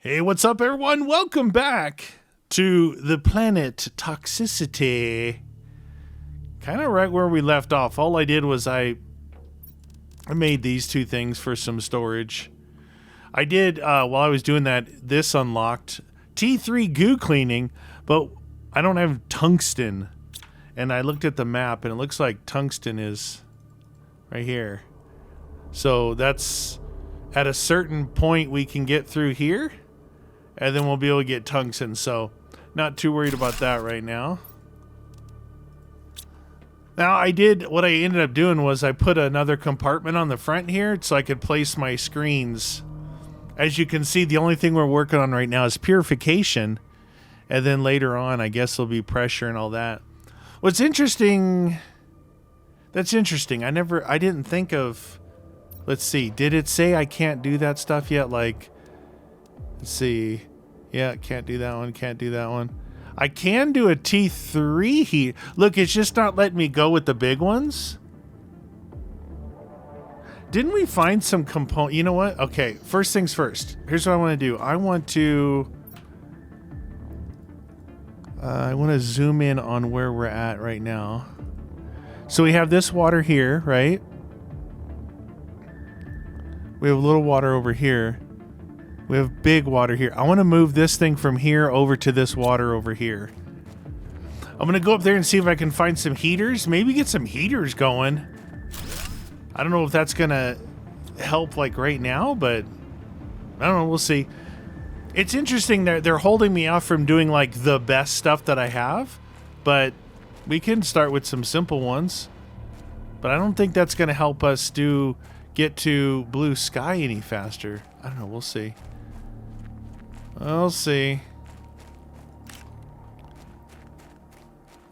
Hey, what's up, everyone? Welcome back to the planet Toxicity. Kind of right where we left off. All I did was I made these two things for some storage. I did, while I was doing that, this unlocked T3 goo cleaning, but I don't have tungsten. And I looked at the map, and it looks like tungsten is right here. So that's at a certain point we can get through here, and then we'll be able to get tungsten. So not too worried about that right now. Now what I ended up doing was I put another compartment on the front here so I could place my screens. As you can see, the only thing we're working on right now is purification, and then later on I guess there'll be pressure and all that. What's interesting, that's interesting. I didn't think of, let's see, did it say I can't do that stuff yet? Like, let's see. Yeah, can't do that one, can't do that one. I can do a T3 heat. Look, it's just not letting me go with the big ones. Didn't we find some component? You know what? Okay, first things first. Here's what I want to do. I want to zoom in on where we're at right now. So we have this water here, right? We have a little water over here. We have big water here. I want to move this thing from here over to this water over here. I'm going to go up there and see if I can find some heaters. Maybe get some heaters going. I don't know if that's going to help like right now, but I don't know. We'll see. It's interesting that they're holding me off from doing like the best stuff that I have, but we can start with some simple ones. But I don't think that's going to help us get to blue sky any faster. I don't know. We'll see. We'll see.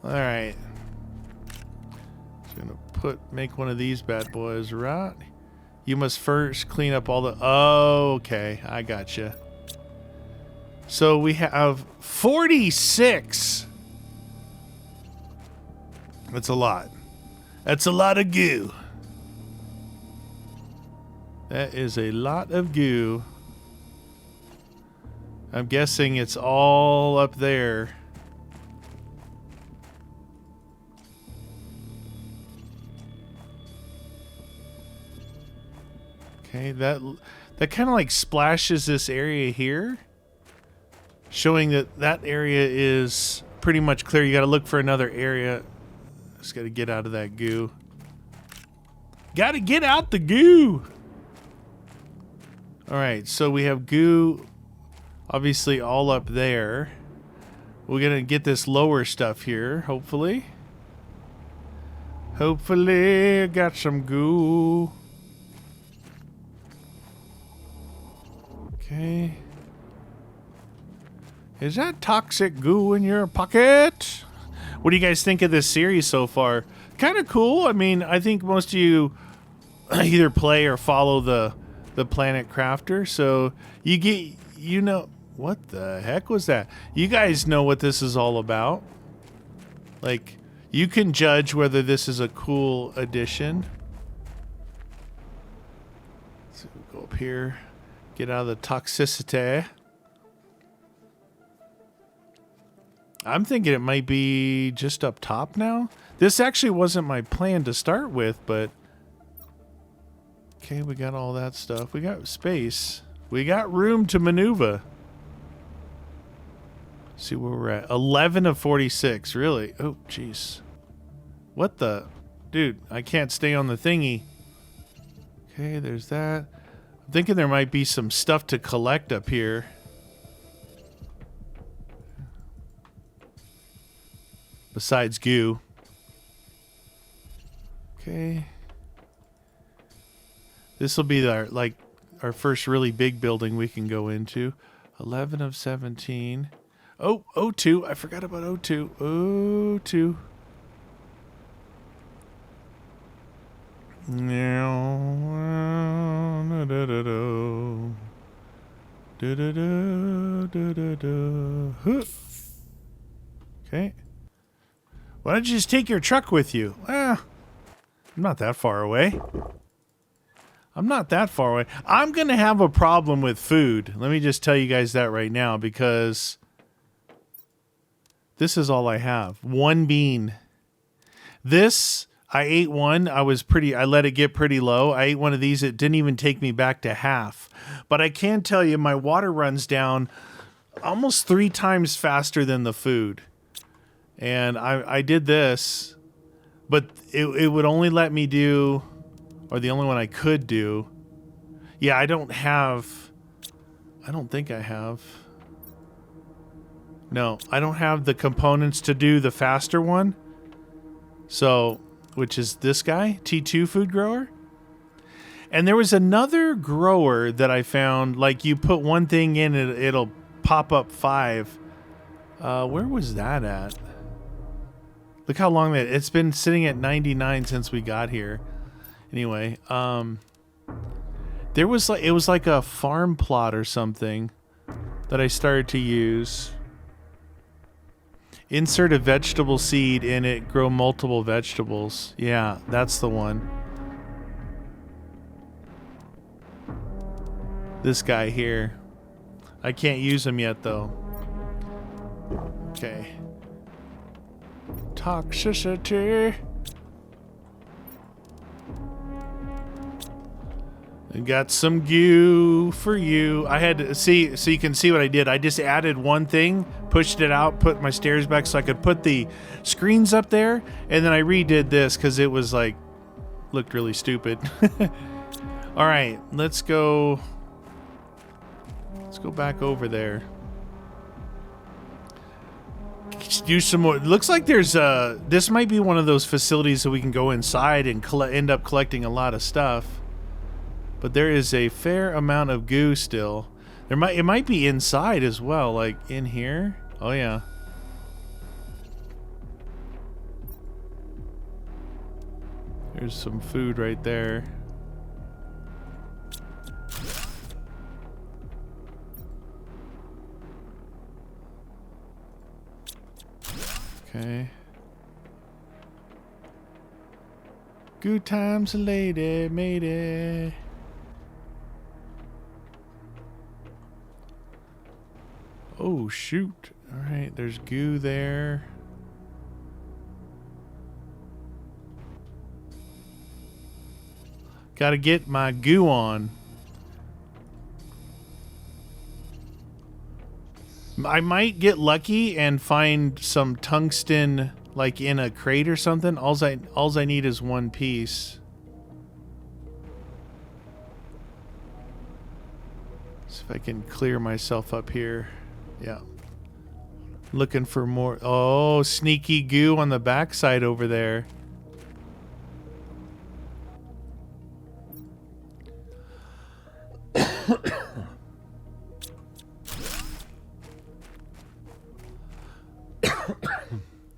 All right. Just gonna make one of these bad boys, right? You must first clean up all the. Oh, okay, I gotcha. So we have 46. That's a lot. That's a lot of goo. That is a lot of goo. I'm guessing it's all up there. Okay, that kind of like splashes this area here, showing that area is pretty much clear. You got to look for another area. Just got to get out of that goo. Got to get out the goo. All right, so we have goo obviously all up there. We're going to get this lower stuff here, hopefully. Hopefully, got some goo. Okay. Is that toxic goo in your pocket? What do you guys think of this series so far? Kind of cool. I mean, I think most of you either play or follow the Planet Crafter, so you know, what the heck was that? You guys know what this is all about. Like, you can judge whether this is a cool addition. So we'll go up here, get out of the toxicity. I'm thinking it might be just up top now. This actually wasn't my plan to start with, but okay, we got all that stuff. We got space. We got room to maneuver. See where we're at. 11 of 46, really? Oh, jeez. What the? Dude, I can't stay on the thingy. Okay, there's that. I'm thinking there might be some stuff to collect up here. Besides goo. Okay. This will be our first really big building we can go into. 11 of 17. Oh, O2. I forgot about O2. O2. Okay. Why don't you just take your truck with you? I'm not that far away. I'm not that far away. I'm going to have a problem with food. Let me just tell you guys that right now, because this is all I have. One bean. This, I ate one. I let it get pretty low. I ate one of these. It didn't even take me back to half. But I can tell you my water runs down almost 3 times faster than the food. And I did this, but it would only let me do, or the only one I could do. Yeah, I don't think I have. No, I don't have the components to do the faster one. So, which is this guy, T2 food grower. And there was another grower that I found, like you put one thing in, it'll pop up 5. Where was that at? Look how long it's been sitting at 99 since we got here. Anyway, it was like a farm plot or something that I started to use. Insert a vegetable seed in it, grow multiple vegetables. Yeah, that's the one. This guy here. I can't use him yet though. Okay. Toxicity. I got some goo for you. I had to see, so you can see what I did. I just added one thing, pushed it out, put my stairs back so I could put the screens up there, and then I redid this because it was like, looked really stupid. All right, let's go back over there. Do some more. Looks like there's this might be one of those facilities that we can go inside and end up collecting a lot of stuff. But there is a fair amount of goo still. It might be inside as well, like in here. Oh yeah. There's some food right there. Okay. Good times, lady, matey. Oh, shoot. All right, there's goo there. Gotta get my goo on. I might get lucky and find some tungsten like in a crate or something. Alls I need is one piece. See if I can clear myself up here. Yeah. Looking for more. Oh, sneaky goo on the backside over there.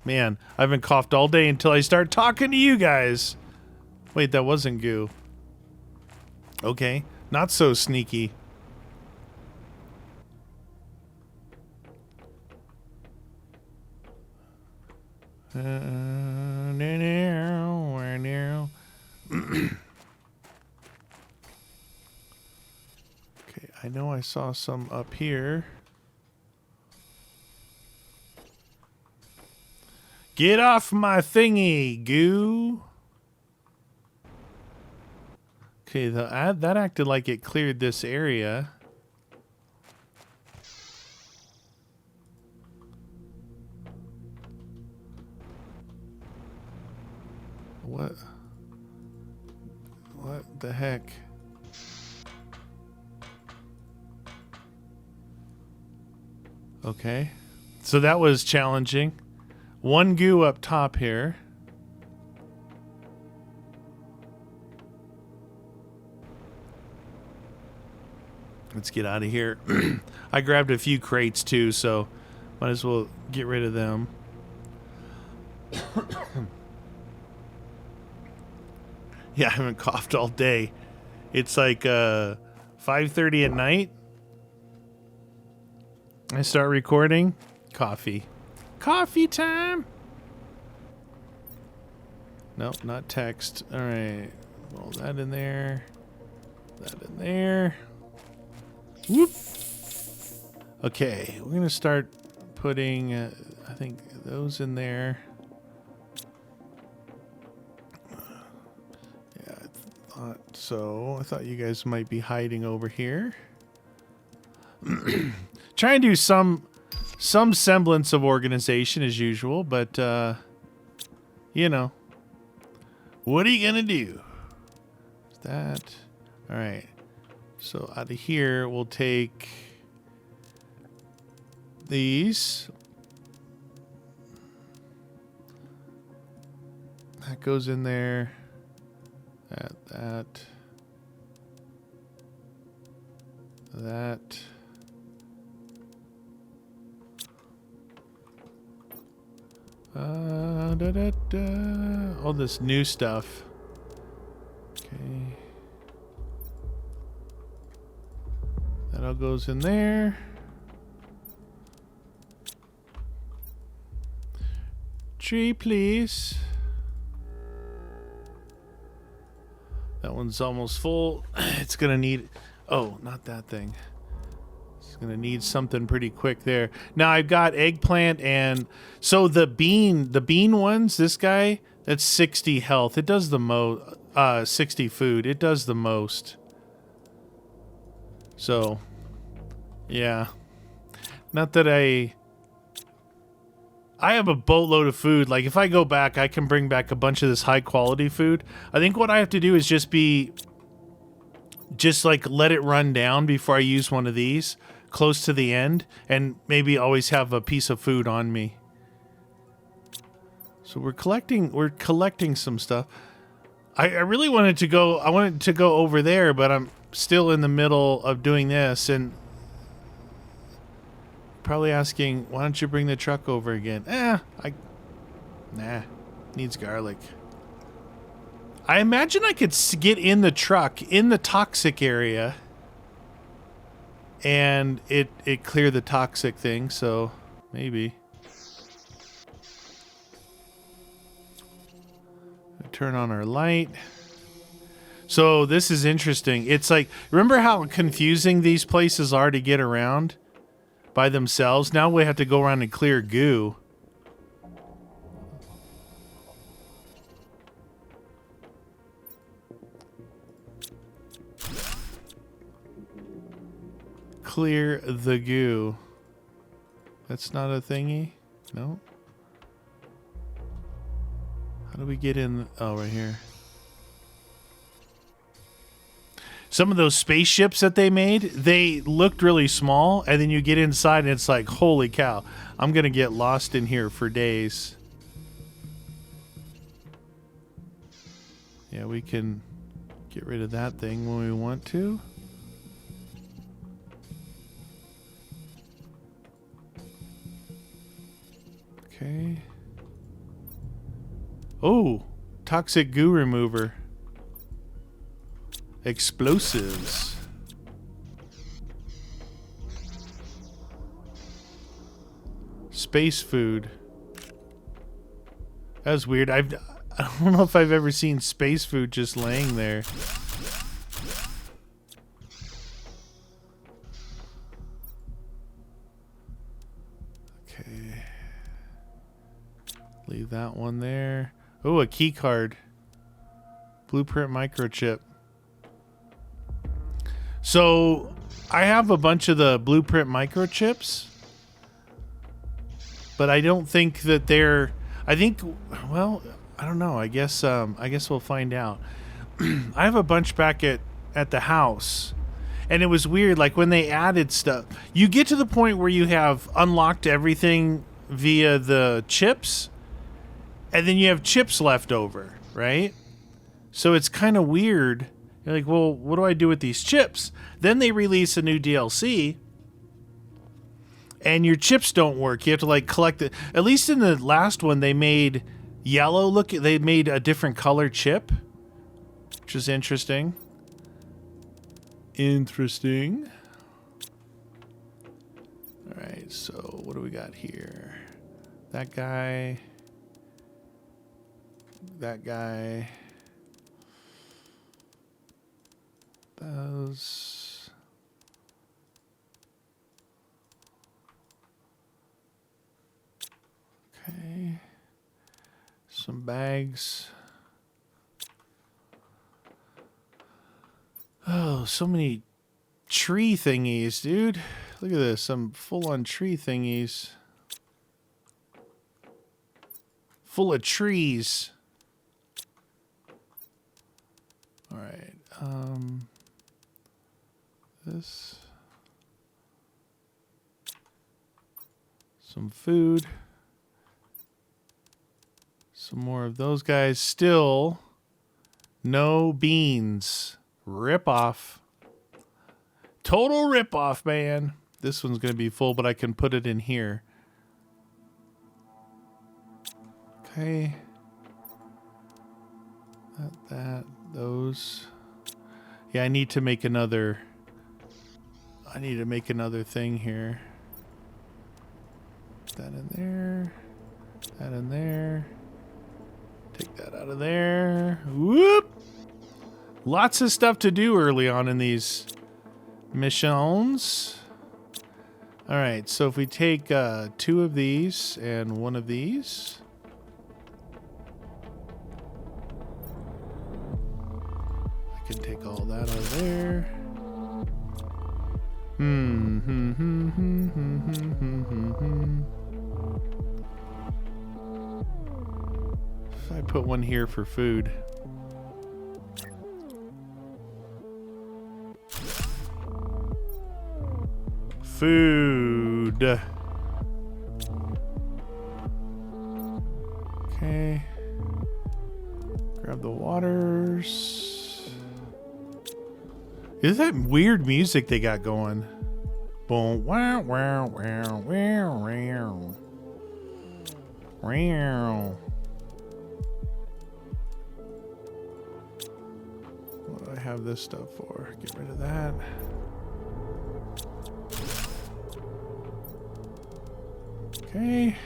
Man, I haven't coughed all day until I start talking to you guys. Wait, that wasn't goo. Okay, not so sneaky. Okay, I know I saw some up here. Get off my thingy, goo. Okay, that acted like it cleared this area. What the heck? Okay. So that was challenging. One goo up top here. Let's get out of here. I grabbed a few crates too, so might as well get rid of them. Yeah, I haven't coughed all day. It's like 5:30 at night. I start recording. Coffee. Coffee time. Nope, not text. All right. Roll that in there. That in there. Whoop. Okay, we're gonna start putting, I think, those in there. Yeah, I thought so. I thought you guys might be hiding over here. Try and do some semblance of organization as usual, but you know, what are you gonna do? That. All right. So out of here, we'll take these. That goes in there. That. All this new stuff. Okay. That all goes in there. Tree, please. That one's almost full. It's gonna need... Oh, not that thing. It's gonna need something pretty quick there. Now I've got eggplant and... So the bean ones, this guy, that's 60 health. It does the most... 60 food. It does the most. So, yeah. Not that I have a boatload of food. Like, if I go back, I can bring back a bunch of this high-quality food. I think what I have to do is just like, let it run down before I use one of these, close to the end, and maybe always have a piece of food on me. So we're collecting some stuff. I really wanted to go, over there, but I'm still in the middle of doing this, and probably asking, why don't you bring the truck over again? Needs garlic. I imagine I could get in the truck in the toxic area and it clear the toxic thing, so maybe. Turn on our light. So this is interesting. It's like, remember how confusing these places are to get around by themselves? Now we have to go around and clear goo. Clear the goo. That's not a thingy? No. How do we get in? Oh, right here. Some of those spaceships that they made, they looked really small, and then you get inside and it's like, holy cow, I'm gonna get lost in here for days. Yeah, we can get rid of that thing when we want to. Okay. Oh, toxic goo remover. Explosives. Space food. That was weird. I don't know if I've ever seen space food just laying there. Okay. Leave that one there. Oh, a key card. Blueprint microchip. So, I have a bunch of the blueprint microchips, but I don't think that they're... I think, well, I don't know. I guess we'll find out. I have a bunch back at the house, and it was weird. Like, when they added stuff, you get to the point where you have unlocked everything via the chips, and then you have chips left over, right? So it's kind of weird. You're like, well, what do I do with these chips? Then they release a new DLC, and your chips don't work. You have to, like, collect it. At least in the last one, they made yellow look. They made a different color chip, which is interesting. Interesting. All right, so what do we got here? That guy. That guy. those. Okay. Some bags. Oh, so many tree thingies, dude. Look at this. Some full-on tree thingies. Full of trees. All right. This. Some food. Some more of those guys. Still no beans. Rip off. Total rip off, man. This one's going to be full, but I can put it in here. Okay. Those. Yeah, I need to make another thing here. That in there. That in there. Take that out of there. Whoop! Lots of stuff to do early on in these missions. All right, so if we take 2 of these and 1 of these. I can take all that out of there. If I put 1 here for food. Food. Okay. Grab the waters. Is that weird music they got going? Boom. Wow, wow, wow, wow, wow. Wow. What do I have this stuff for? Get rid of that. Okay.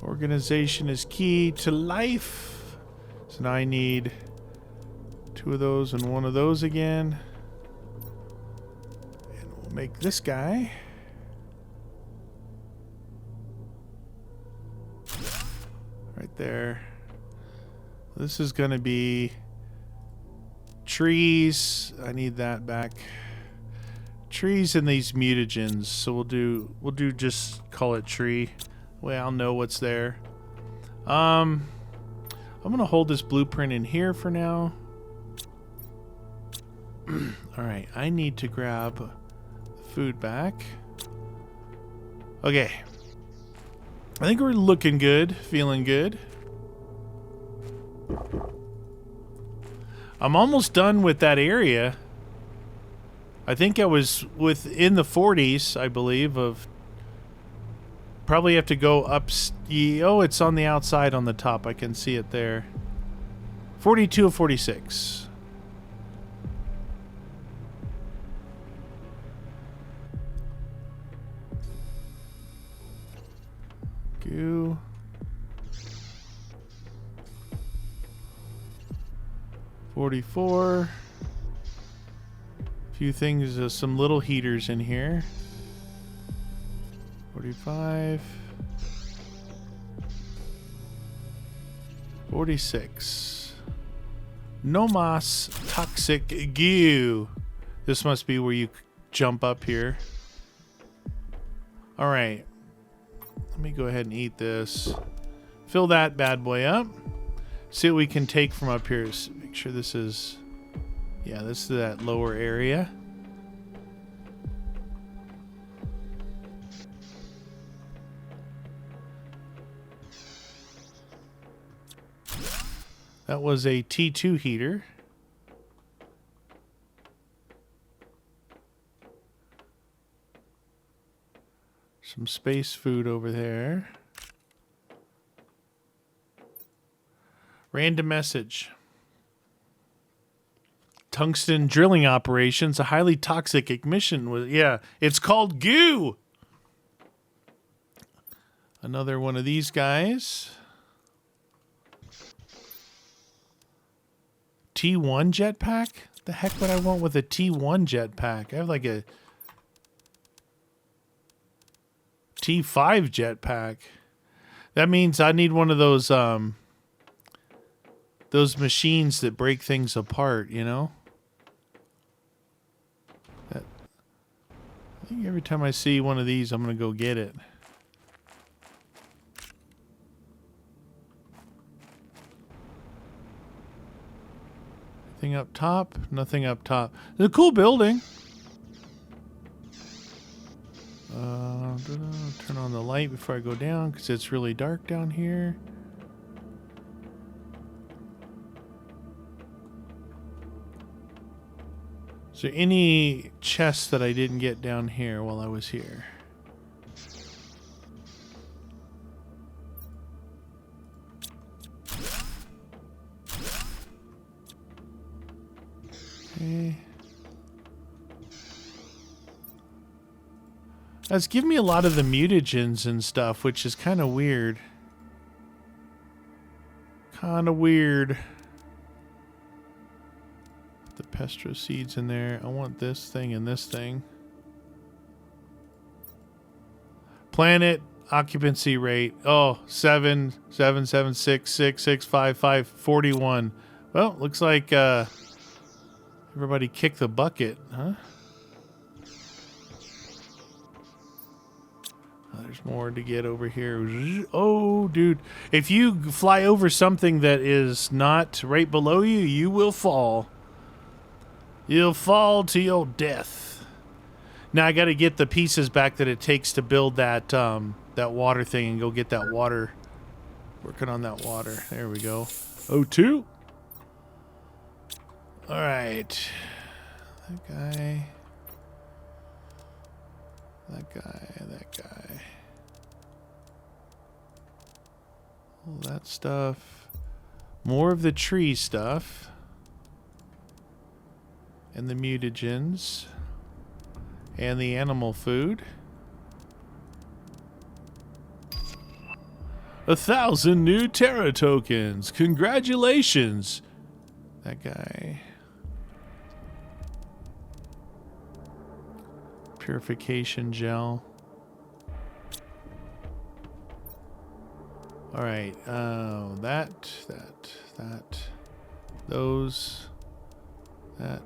Organization is key to life. So now I need 2 of those and 1 of those again. And we'll make this guy. Right there. This is going to be trees. I need that back. Trees and these mutagens. So we'll do just call it tree. Well, I'll know what's there. I'm gonna hold this blueprint in here for now. All right, I need to grab the food back. Okay, I think we're looking good, feeling good. I'm almost done with that area. I think I was within the 40s, I believe, of... Probably have to go up... Oh, it's on the outside on the top. I can see it there. 42 of 46. Goo. $44. Few things, some little heaters in here. 45. 46. No mas toxic goo. This must be where you jump up here. All right. Let me go ahead and eat this. Fill that bad boy up. See what we can take from up here. So make sure this is... Yeah, this is that lower area. That was a T2 heater. Some space food over there. Random message. Tungsten drilling operations, a highly toxic emission. Yeah, it's called goo. Another one of these guys. T1 jetpack? The heck would I want with a T1 jetpack? I have like a T5 jetpack. That means I need one of those machines that break things apart, you know? I think every time I see one of these, I'm going to go get it. Anything up top? Nothing up top. It's a cool building. Turn on the light before I go down because it's really dark down here. Is there any chests that I didn't get down here while I was here? Okay. That's giving me a lot of the mutagens and stuff, which is kind of weird. Kind of weird. The pestro seeds in there. I want this thing and this thing. Planet occupancy rate. Oh, 7,776,6,6,5,5,41. Well, looks like everybody kicked the bucket, huh? There's more to get over here. Oh, dude. If you fly over something that is not right below you, you will fall. You'll fall to your death. Now I got to get the pieces back that it takes to build that that water thing and go get that water. Working on that water. There we go. O2. All right. That guy. That guy. That guy. All that stuff. More of the tree stuff. And the mutagens. And the animal food. 1,000 new Terra tokens. Congratulations. That guy. Purification gel. All right. That. Those. That.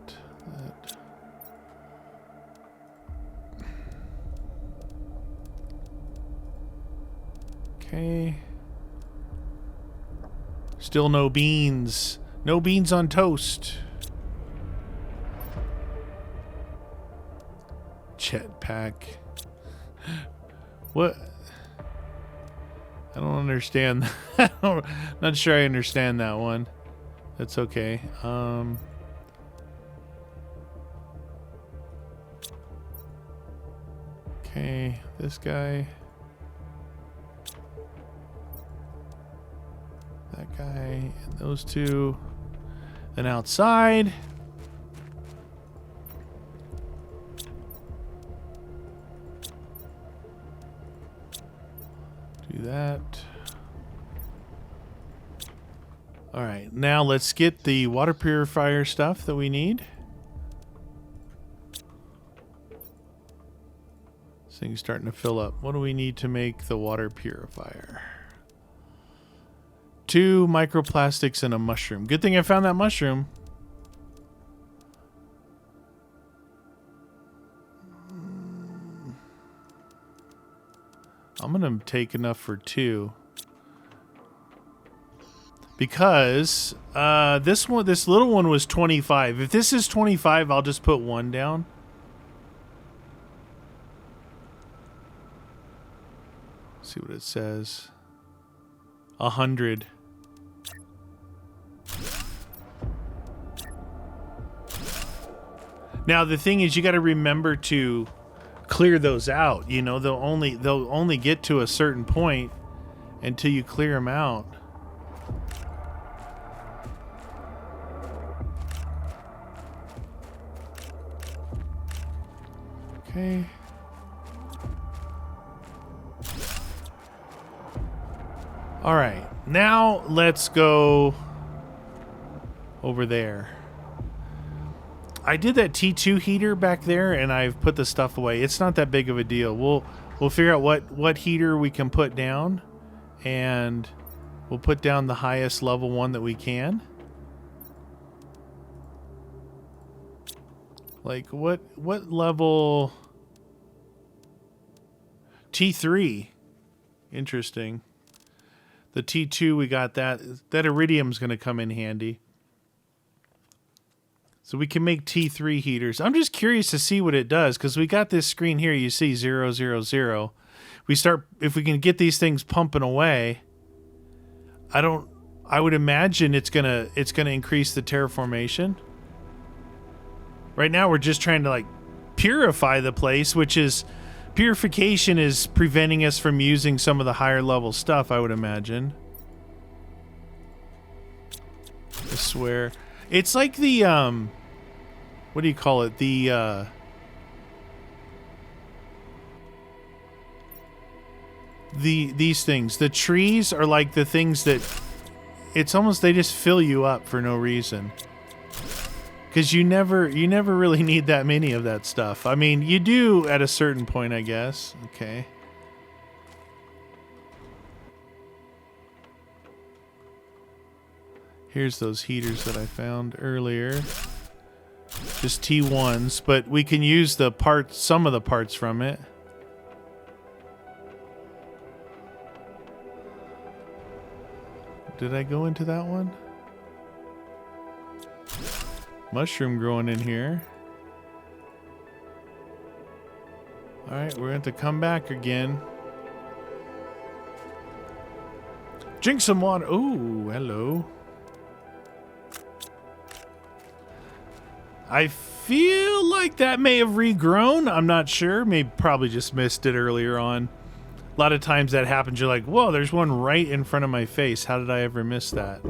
Okay. Still no beans. No beans on toast. Jetpack. What? I don't understand. Not sure I understand that one. That's okay. Okay, this guy. That guy and those two. Then outside. Do that. All right, now let's get the water purifier stuff that we need. This thing's starting to fill up. What do we need to make the water purifier? 2 microplastics and a mushroom. Good thing I found that mushroom. I'm gonna take enough for 2 because this little one was 25. If this is 25, I'll just put 1 down. See what it says. 100. Now the thing is, you got to remember to clear those out. You know, they'll only get to a certain point until you clear them out. Okay. All right, now let's go over there. I did that T2 heater back there, and I've put the stuff away. It's not that big of a deal. We'll figure out what heater we can put down, and we'll put down the highest level one that we can. Like what level? T3. Interesting. The T2 we got that iridium's going to come in handy. So we can make T3 heaters. I'm just curious to see what it does, because we got this screen here, you see 0, 0, 0. If we can get these things pumping away, I would imagine it's gonna increase the terraformation. Right now we're just trying to like purify the place, which is purification is preventing us from using some of the higher level stuff, I would imagine. I swear. It's like the what do you call it? These things. The trees are like the things that it's almost they just fill you up for no reason. Because you never really need that many of that stuff. I mean, you do at a certain point, I guess. Okay. Here's those heaters that I found earlier. Just T1s, but we can use the parts, some of the parts from it. Did I go into that one? Mushroom growing in here. Alright, we're going to have to come back again. Drink some water. Ooh, hello. I feel like that may have regrown. I'm not sure. Probably just missed it earlier on. A lot of times that happens. You're like, whoa, there's one right in front of my face. How did I ever miss that?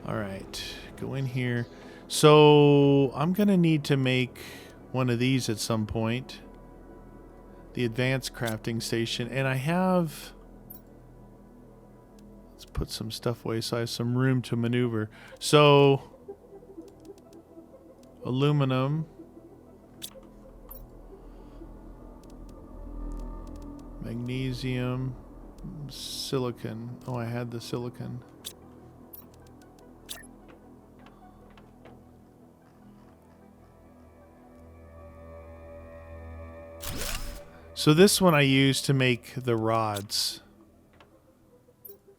Alright, go in here. So I'm going to need to make one of these at some point. The advanced crafting station. And I have... Let's put some stuff away so I have some room to maneuver. So... Aluminum. Magnesium. Silicon. Oh, I had the silicon. So this one I use to make the rods.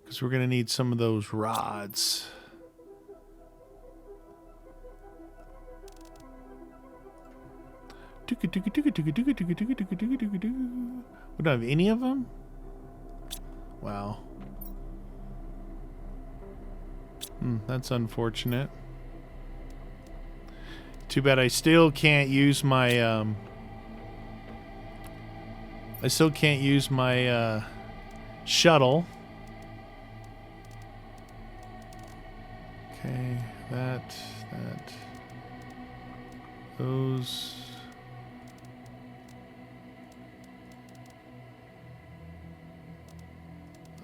Because we're going to need some of those rods. We don't have any of them? Wow. That's unfortunate. Too bad I still can't use my... I still can't use my shuttle. Okay, that, those.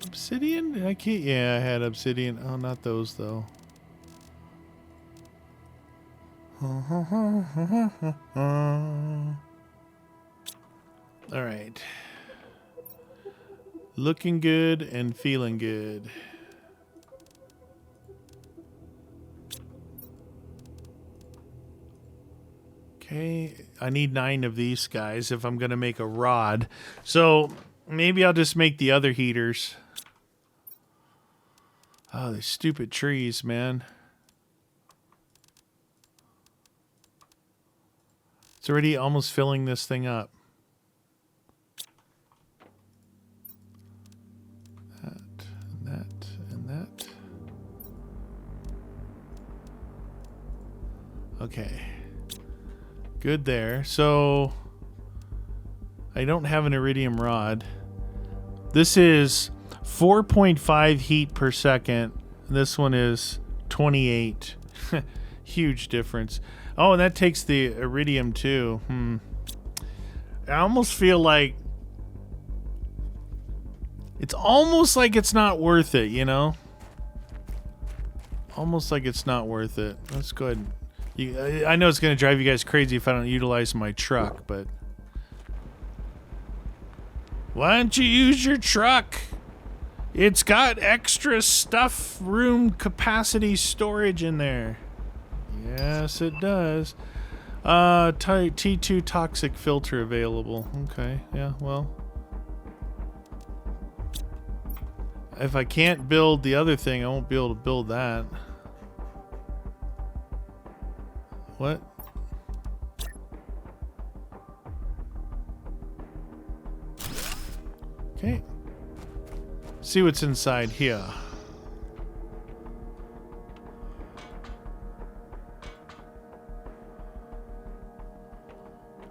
Obsidian? I can't. Yeah, I had obsidian. Oh, not those though. All right. Looking good and feeling good. Okay, I need 9 of these guys if I'm going to make a rod. So maybe I'll just make the other heaters. Oh, these stupid trees, man. It's already almost filling this thing up. Okay. Good there. So I don't have an iridium rod. This is 4.5 heat per second. This one is 28. Huge difference. Oh, and that takes the iridium too. I almost feel like it's almost like it's not worth it, you know? almost like it's not worth it. Let's go ahead. I know it's going to drive you guys crazy if I don't utilize my truck, but why don't you use your truck? It's got extra stuff, room, capacity, storage in there. Yes, it does. T2 toxic filter available. Okay, yeah, well. If I can't build the other thing, I won't be able to build that. What? Okay. See what's inside here.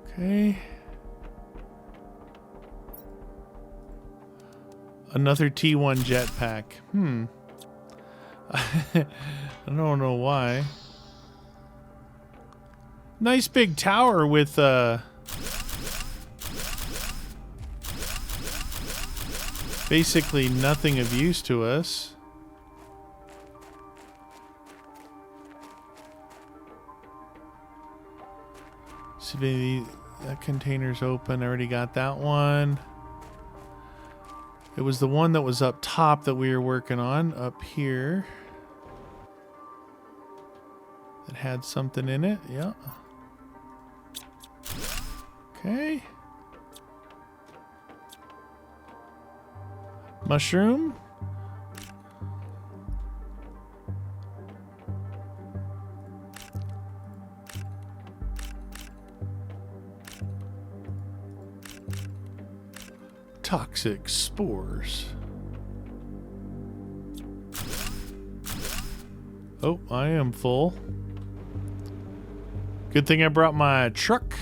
Okay. Another T1 jetpack. I don't know why. Nice big tower with basically nothing of use to us. So maybe that container's open. I already got that one. It was the one that was up top that we were working on up here. That had something in it. Yeah. Okay. Mushroom. Toxic spores. Oh, I am full. Good thing I brought my truck.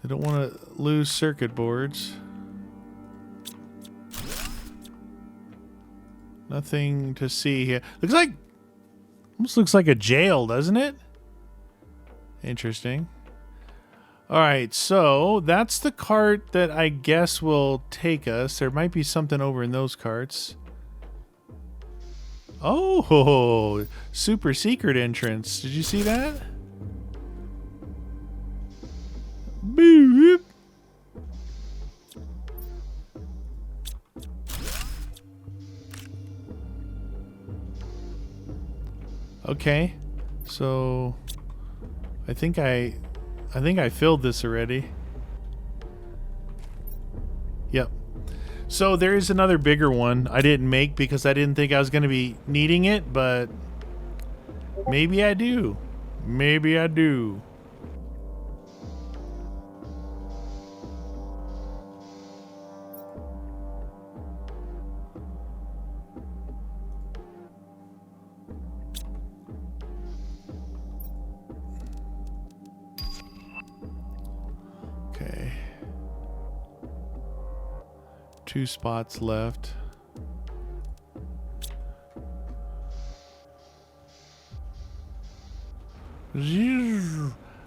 I don't want to lose circuit boards. Nothing to see here. Looks like, almost looks like a jail, doesn't it? Interesting. All right, so that's the cart that I guess will take us. There might be something over in those carts. Oh, super secret entrance. Did you see that? Boop. Okay, so I think I filled this already. Yep. So there is another bigger one I didn't make because I didn't think I was going to be needing it, but maybe I do. Maybe I do. Okay. 2 spots left.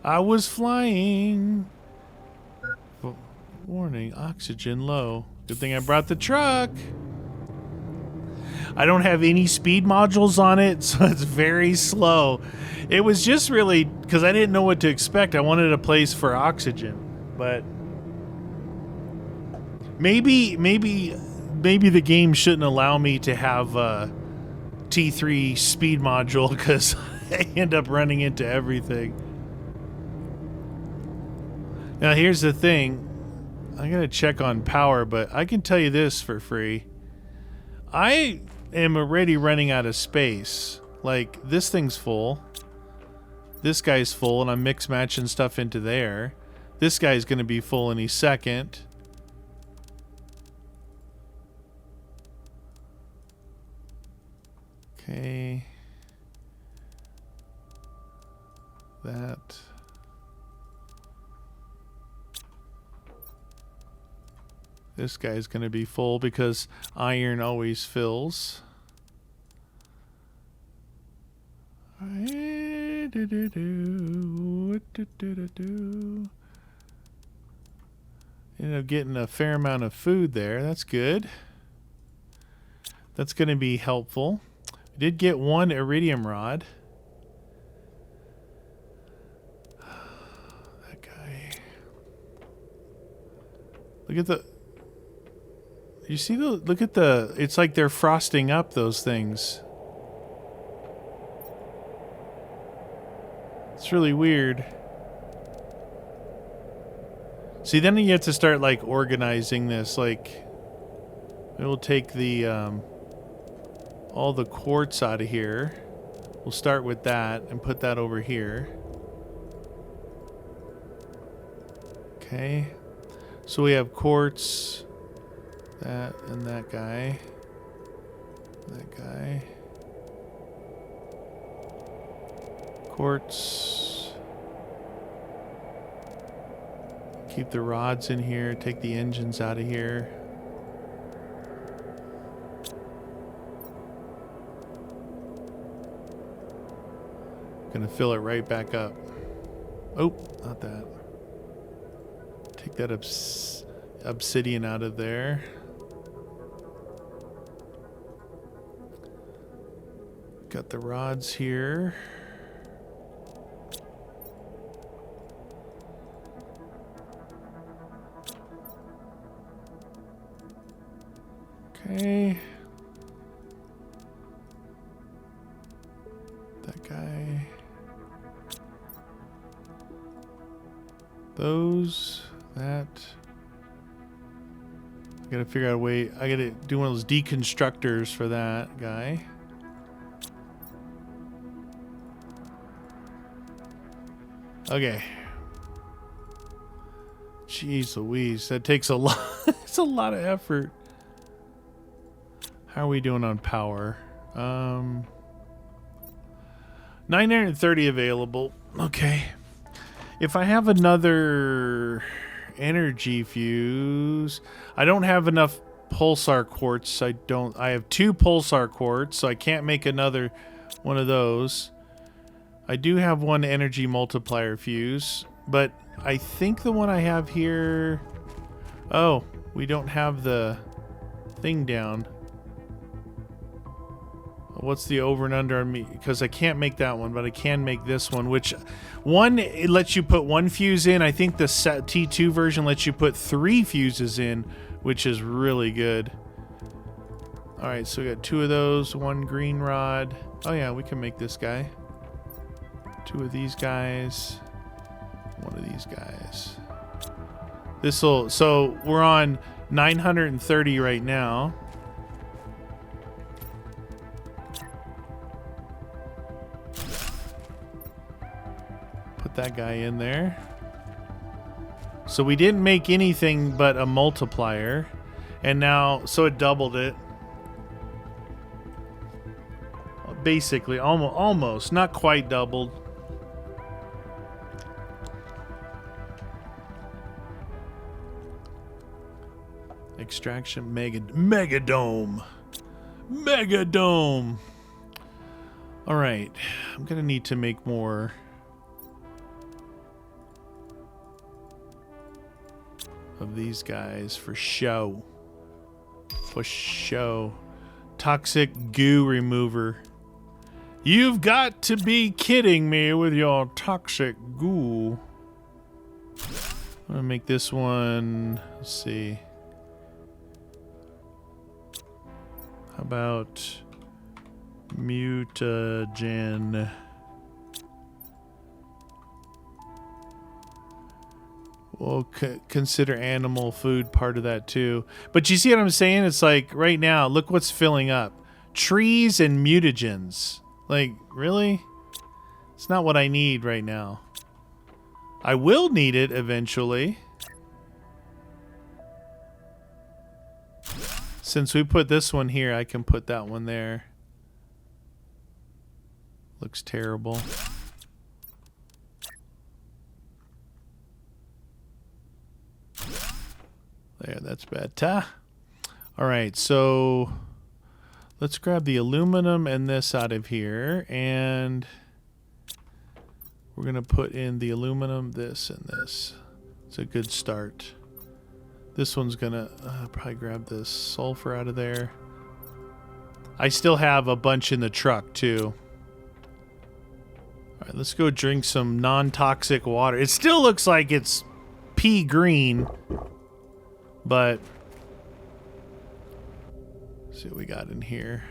I was flying. Warning, oxygen low. Good thing I brought the truck. I don't have any speed modules on it, so it's very slow. It was just really because I didn't know what to expect. I wanted a place for oxygen, but maybe the game shouldn't allow me to have a T3 speed module because I end up running into everything. Now here's the thing. I'm gonna check on power, but I can tell you this for free. I am already running out of space. Like, this thing's full. This guy's full, and I'm mix matching stuff into there. This guy's gonna be full any second. Okay. That. This guy's going to be full because iron always fills. Ended up getting a fair amount of food there. That's good. That's going to be helpful. I did get one iridium rod. That guy. Look at the... You see the... Look at the... It's like they're frosting up those things. It's really weird. See, then you have to start, like, organizing this. Like, it will take the, all the quartz out of here. We'll start with that and put that over here. Okay. So we have quartz, that, and that guy. That guy. Quartz. Keep the rods in here, take the engines out of here. Gonna fill it right back up. Oh, not that. Take that obsidian out of there. Got the rods here. Okay. That guy. Those. That. I gotta figure out a way. I gotta do one of those deconstructors for that guy. Okay. Jeez Louise. That takes a lot. It's a lot of effort. How are we doing on power? 930 available. Okay. If I have another energy fuse, I don't have enough pulsar quartz. I have 2 pulsar quartz, so I can't make another one of those. I do have 1 energy multiplier fuse, but I think the one I have here... Oh, we don't have the thing down. What's the over and under on me? Because I can't make that one, but I can make this one, which one, it lets you put 1 fuse in. I think the T2 version lets you put 3 fuses in, which is really good. All right, so we got 2 of those, 1 green rod. Oh yeah, we can make this guy. 2 of these guys, 1 of these guys. This'll, so we're on 930 right now. That guy in there. So we didn't make anything but a multiplier, and now so it doubled it. Basically, almost, not quite doubled. Extraction megadome. All right, I'm gonna need to make more. Of these guys for show. For show. Toxic goo remover. You've got to be kidding me with your toxic goo. I'm gonna make this one. Let's see. How about mutagen? We'll consider animal food part of that too. But you see what I'm saying? It's like right now, look what's filling up. Trees and mutagens. Like, really? It's not what I need right now. I will need it eventually. Since we put this one here, I can put that one there. Looks terrible. There, that's better. All right, so let's grab the aluminum and this out of here, and we're gonna put in the aluminum, this, and this. It's a good start. This one's gonna probably grab this sulfur out of there. I still have a bunch in the truck too. All right, let's go drink some non-toxic water. It still looks like it's pea green, but let's see what we got in here.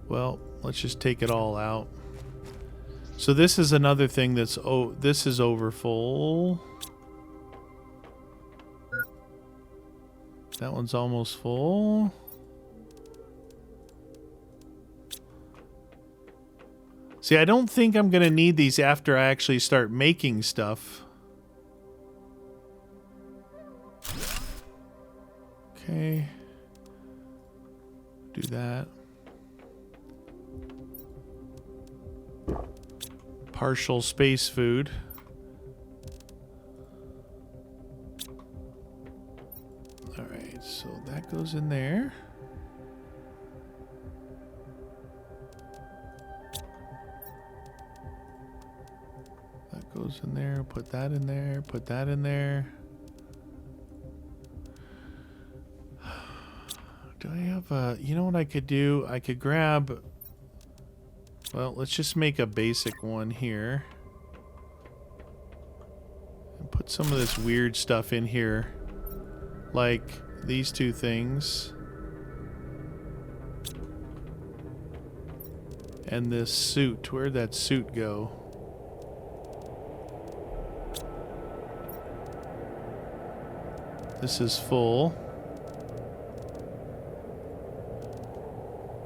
Well, let's just take it all out. So this is another thing that's, oh, this is over full. That one's almost full. See, I don't think I'm going to need these after I actually start making stuff. Okay. Do that. Partial space food. All right, so that goes in there. That goes in there. Put that in there. Put that in there. Do I have a... You know what I could do? I could grab... Well, let's just make a basic one here. And put some of this weird stuff in here. Like these two things. And this suit. Where'd that suit go? This is full.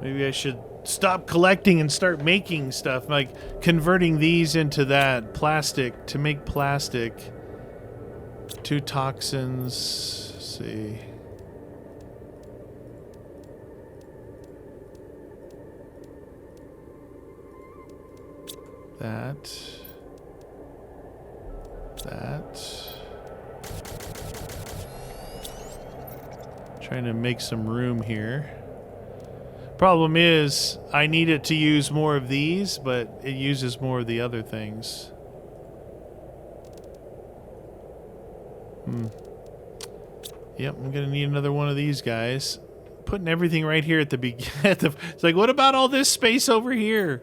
Maybe I should stop collecting and start making stuff, like converting these into that plastic to make plastic. 2 toxins. Let's see. That. Trying to make some room here. Problem is, I need it to use more of these, but it uses more of the other things. Yep, I'm gonna need another one of these guys. Putting everything right here at the beginning. It's like, what about all this space over here?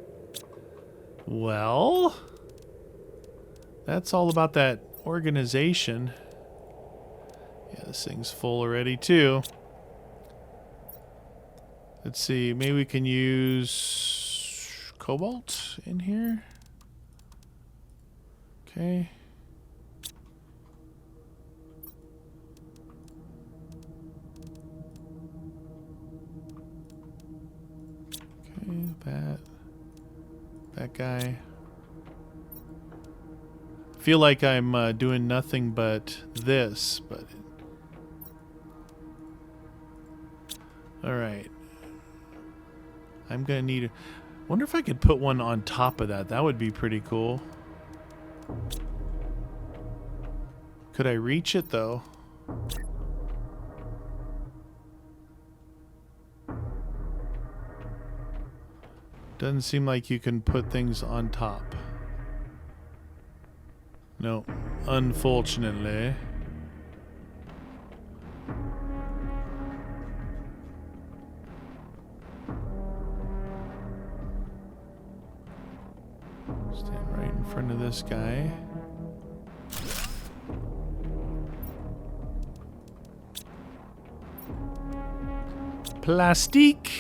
Well, that's all about that organization. Yeah, this thing's full already too. Let's see, maybe we can use cobalt in here. Okay. Okay, that guy. I feel like I'm doing nothing but this, but... Alright. I'm gonna need... wonder if I could put one on top of that. That would be pretty cool. Could I reach it, though? Doesn't seem like you can put things on top. No, unfortunately. Stand right in front of this guy. Plastique.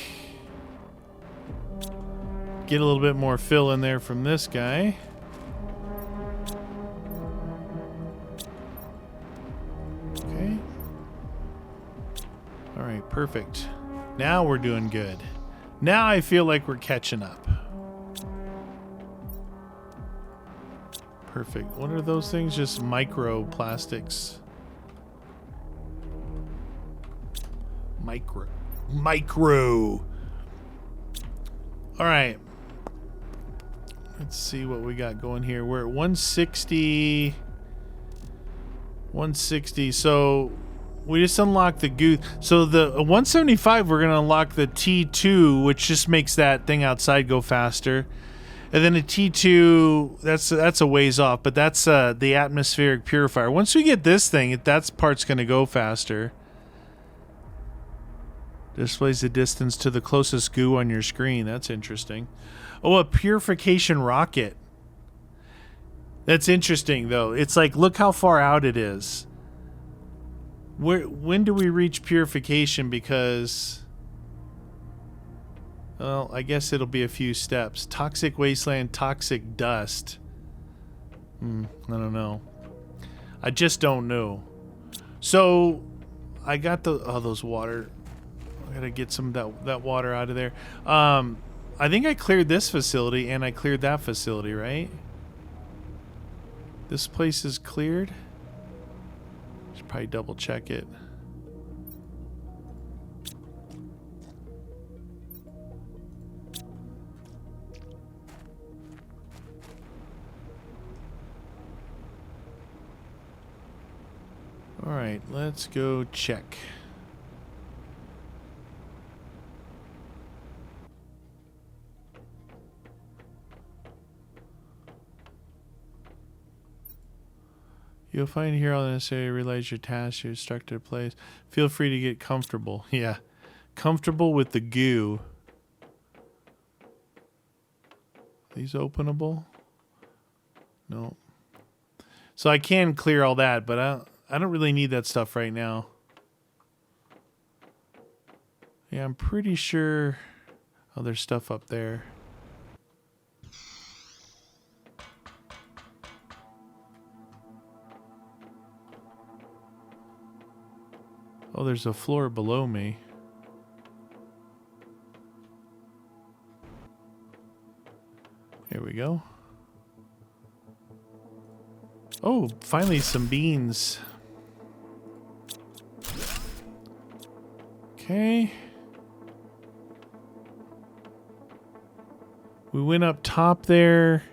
Get a little bit more fill in there from this guy. Okay. All right, perfect. Now we're doing good. Now I feel like we're catching up. Perfect. What are those things? Just microplastics. Micro. All right. Let's see what we got going here. We're at 160. 160. So we just unlocked the goo. So the 175, we're going to unlock the T2, which just makes that thing outside go faster. And then a T2, that's a ways off, but that's the atmospheric purifier. Once we get this thing, that part's going to go faster. Displays the distance to the closest goo on your screen. That's interesting. Oh, a purification rocket. That's interesting, though. It's like, look how far out it is. When do we reach purification? Because... well, I guess it'll be a few steps. Toxic wasteland, toxic dust. I don't know. I just don't know. So, I got those water. I gotta get some of that water out of there. I think I cleared this facility and I cleared that facility, right? This place is cleared. Should probably double check it. All right, let's go check. You'll find here all the necessary to realize your task, your structured place. Feel free to get comfortable. Yeah, comfortable with the goo. These openable? No. So I can clear all that, but I don't really need that stuff right now. Yeah, I'm pretty sure... oh, there's stuff up there. Oh, there's a floor below me. Here we go. Oh, finally some beans. Okay. We went up top there.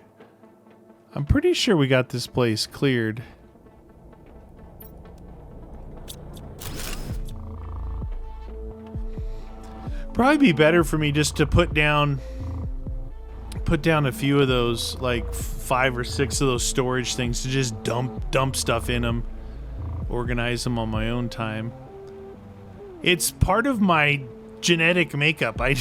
I'm pretty sure we got this place cleared. Probably be better for me just to put down a few of those, like 5 or 6 of those storage things, to just dump stuff in them, organize them on my own time. It's part of my genetic makeup. I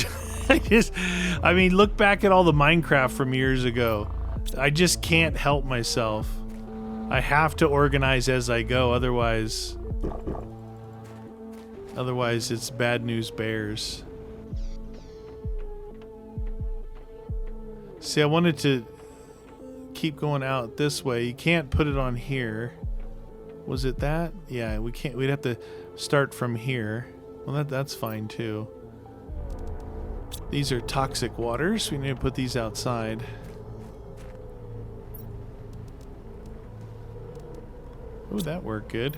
mean, look back at all the Minecraft from years ago. I just can't help myself. I have to organize as I go, otherwise it's bad news bears. See, I wanted to keep going out this way. You can't put it on here. Was it that? Yeah, we can't. We'd have to start from here. Well, that's fine too. These are toxic waters. We need to put these outside. Oh, that worked good.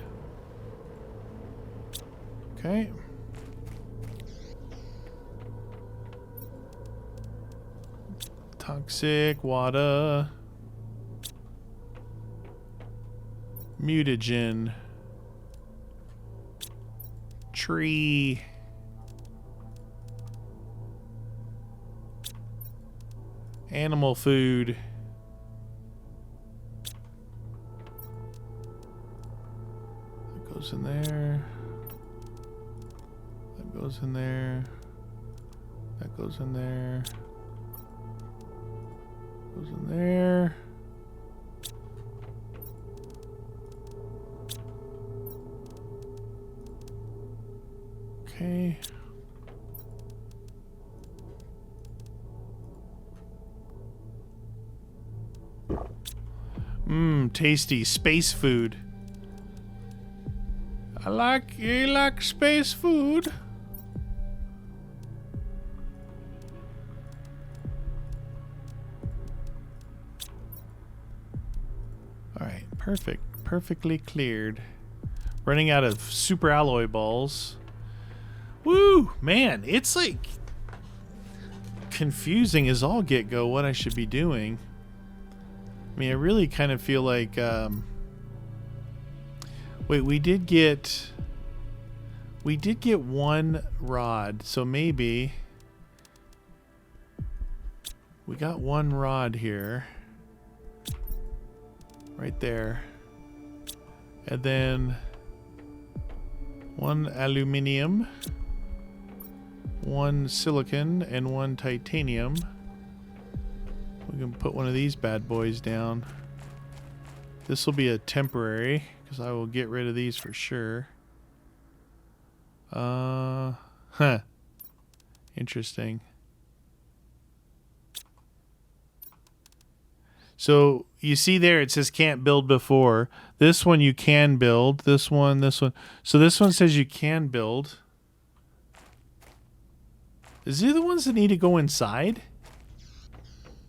Okay. Toxic water. Mutagen. Tree. Animal food. That goes in there. That goes in there. That goes in there. Goes in there. Okay. Tasty space food. You like space food? Alright, perfect. Perfectly cleared. Running out of super alloy balls. Woo! Man, it's like confusing as all get go what I should be doing. I mean, I really kind of feel like wait, we did get one rod, so maybe We got one rod here. Right there. And then one aluminum, one silicon, and one titanium. We can put one of these bad boys down. This will be a temporary, because I will get rid of these for sure. Interesting. So you see there it says can't build before. This one you can build. This one, this one. So this one says you can build. Is these the ones that need to go inside?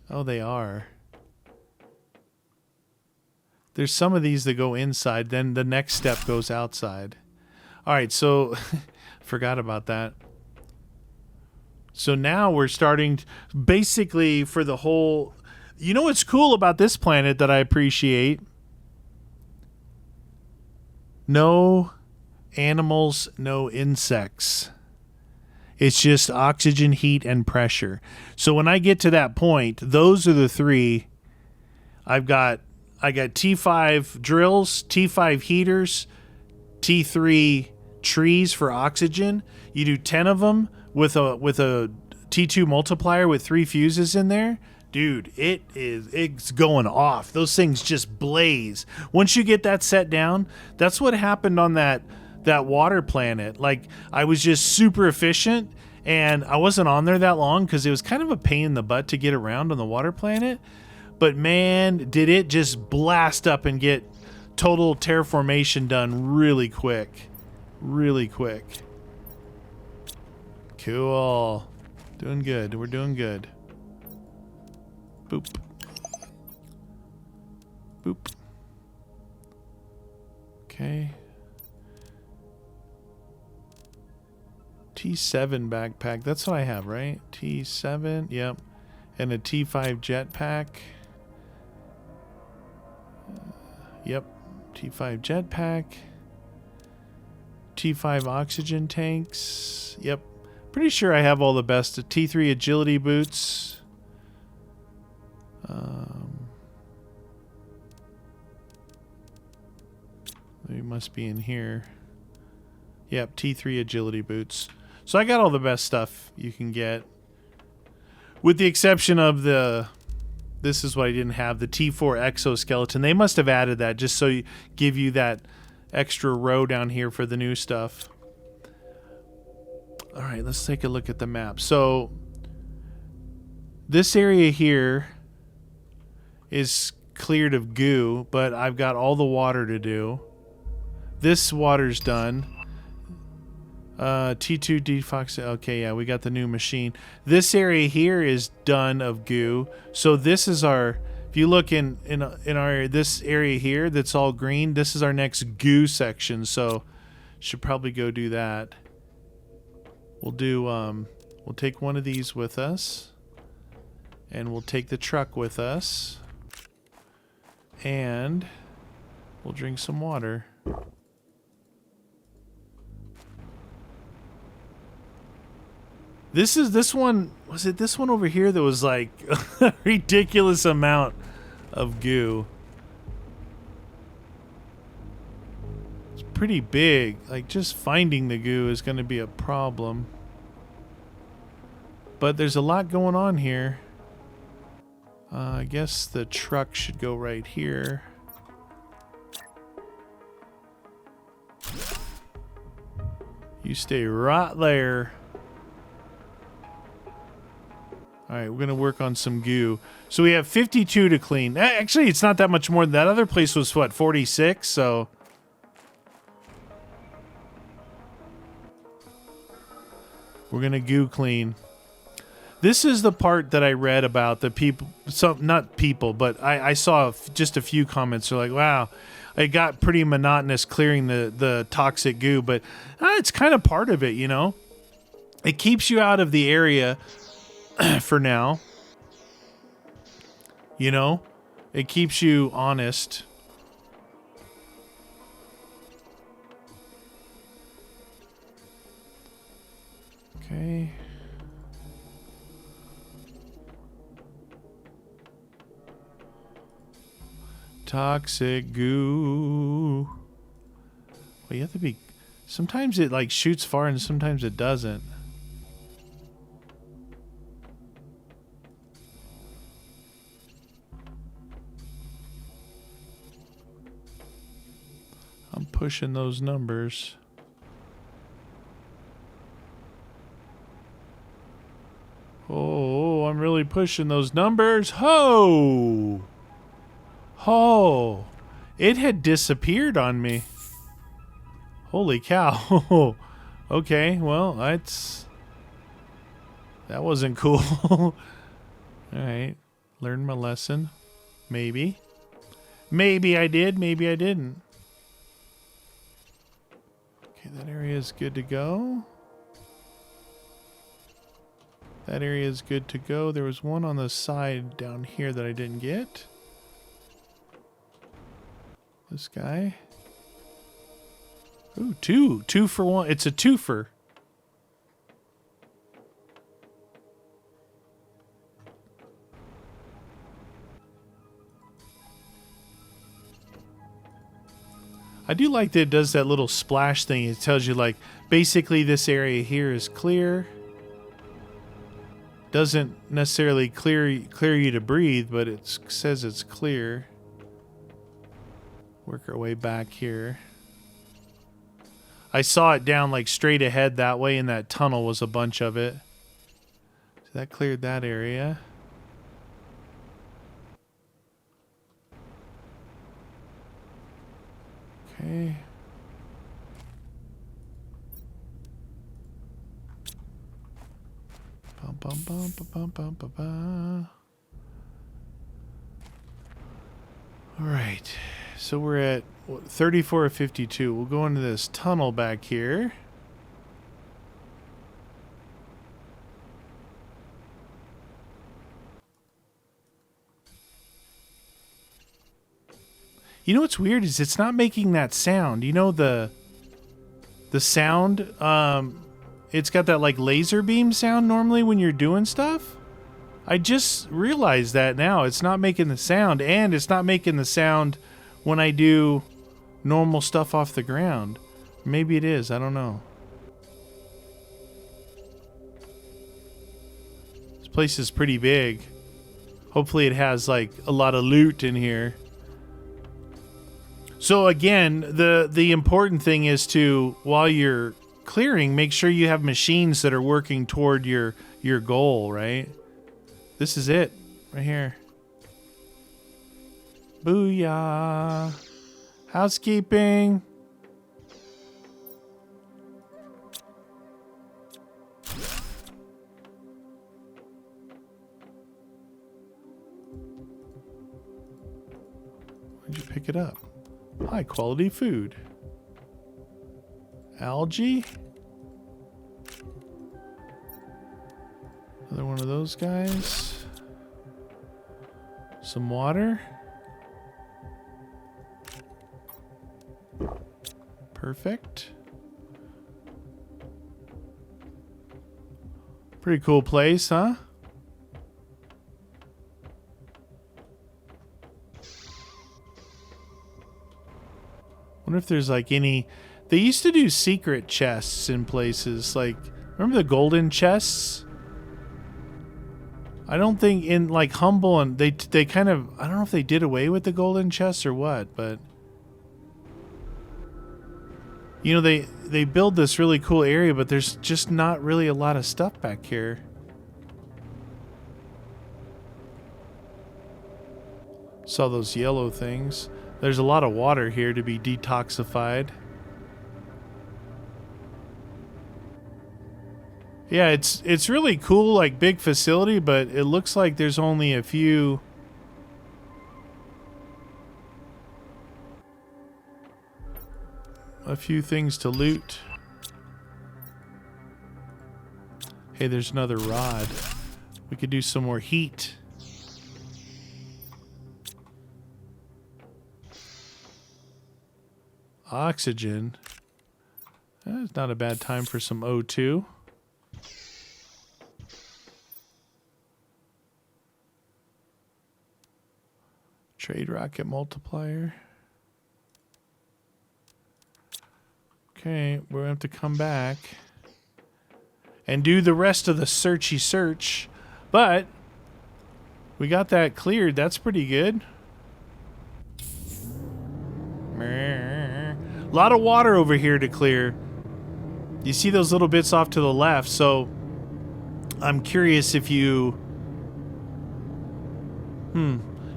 Oh, they are. There's some of these that go inside, then the next step goes outside. All right, so forgot about that. So now we're starting basically for the whole... You know what's cool about this planet that I appreciate? No animals, no insects. It's just oxygen, heat, and pressure. So when I get to that point, those are the three. I got T5 drills, T5 heaters, T3 trees for oxygen. You do 10 of them with a T2 multiplier with 3 fuses in there. Dude, it's going off. Those things just blaze. Once you get that set down, that's what happened on that water planet. Like, I was just super efficient, and I wasn't on there that long because it was kind of a pain in the butt to get around on the water planet. But man, did it just blast up and get total terraformation done really quick. Really quick. Cool. Doing good. We're doing good. Boop. Boop. Okay. T7 backpack. That's what I have, right? T7. Yep. And a T5 jetpack. Yep. T5 jetpack. T5 oxygen tanks. Yep. Pretty sure I have all the best. T3 agility boots. They must be in here. Yep, T3 agility boots. So I got all the best stuff you can get. With the exception of this is what I didn't have, the T4 exoskeleton. They must have added that just so you give you that extra row down here for the new stuff. All right, let's take a look at the map. So this area here is cleared of goo, but I've got all the water to do. This water's done. T2 defox. Okay, yeah, we got the new machine. This area here is done of goo. So this is our... If you look in our this area here that's all green, this is our next goo section. So should probably go do that. We'll do... we'll take one of these with us. And we'll take the truck with us. And we'll drink some water. This one, was it this one over here that was like a ridiculous amount of goo? It's pretty big. Like, just finding the goo is going to be a problem. But there's a lot going on here. I guess the truck should go right here. You stay right there. Alright, we're going to work on some goo. So we have 52 to clean. Actually, it's not that much more than that. Other place was, what, 46? So... we're going to goo clean. This is the part that I read about the people... not people, but I saw just a few comments. They're like, wow, it got pretty monotonous clearing the toxic goo. But it's kind of part of it, you know? It keeps you out of the area... for now, you know, it keeps you honest. Okay. Toxic goo. Well, you have to be... Sometimes it like shoots far and sometimes it doesn't. I'm pushing those numbers. Oh, I'm really pushing those numbers. Ho! Ho! It had disappeared on me. Holy cow. Okay, well, that wasn't cool. Alright. Learned my lesson. Maybe. Maybe I did, maybe I didn't. Okay, that area is good to go. That area is good to go. There was one on the side down here that I didn't get. This guy. Ooh, two. 2 for 1. It's a twofer. I do like that it does that little splash thing. It tells you, like, basically this area here is clear. Doesn't necessarily clear you to breathe, but it says it's clear. Work our way back here. I saw it down like straight ahead that way, and that tunnel was a bunch of it. So that cleared that area. Okay. Bum, bum, bum, bum, bum, bum, bum. All right. So we're at 34 of 52. We'll go into this tunnel back here. You know what's weird is it's not making that sound. You know the sound, it's got that like laser beam sound normally when you're doing stuff. I just realized that now. It's not making the sound, and it's not making the sound when I do normal stuff off the ground. Maybe it is, I don't know. This place is pretty big. Hopefully it has like a lot of loot in here. So again, the important thing is to, while you're clearing, make sure you have machines that are working toward your goal, right? This is it, right here. Booyah. Housekeeping. Where'd you pick it up? High quality food. Algae. Another one of those guys. Some water. Perfect. Pretty cool place, huh? Wonder if there's like any... They used to do secret chests in places. Like, remember the golden chests? I don't think in like Humble, and they kind of... I don't know if they did away with the golden chests or what, but... You know, they build this really cool area, but there's just not really a lot of stuff back here. Saw those yellow things. There's a lot of water here to be detoxified. Yeah, it's really cool, like big facility, but it looks like there's only a few things to loot. Hey, there's another rod. We could do some more heat. Oxygen. It's not a bad time for some O2. Trade rocket multiplier. Okay, we're gonna have to come back and do the rest of the searchy search, but we got that cleared. That's pretty good. A lot of water over here to clear. You see those little bits off to the left, so I'm curious if you...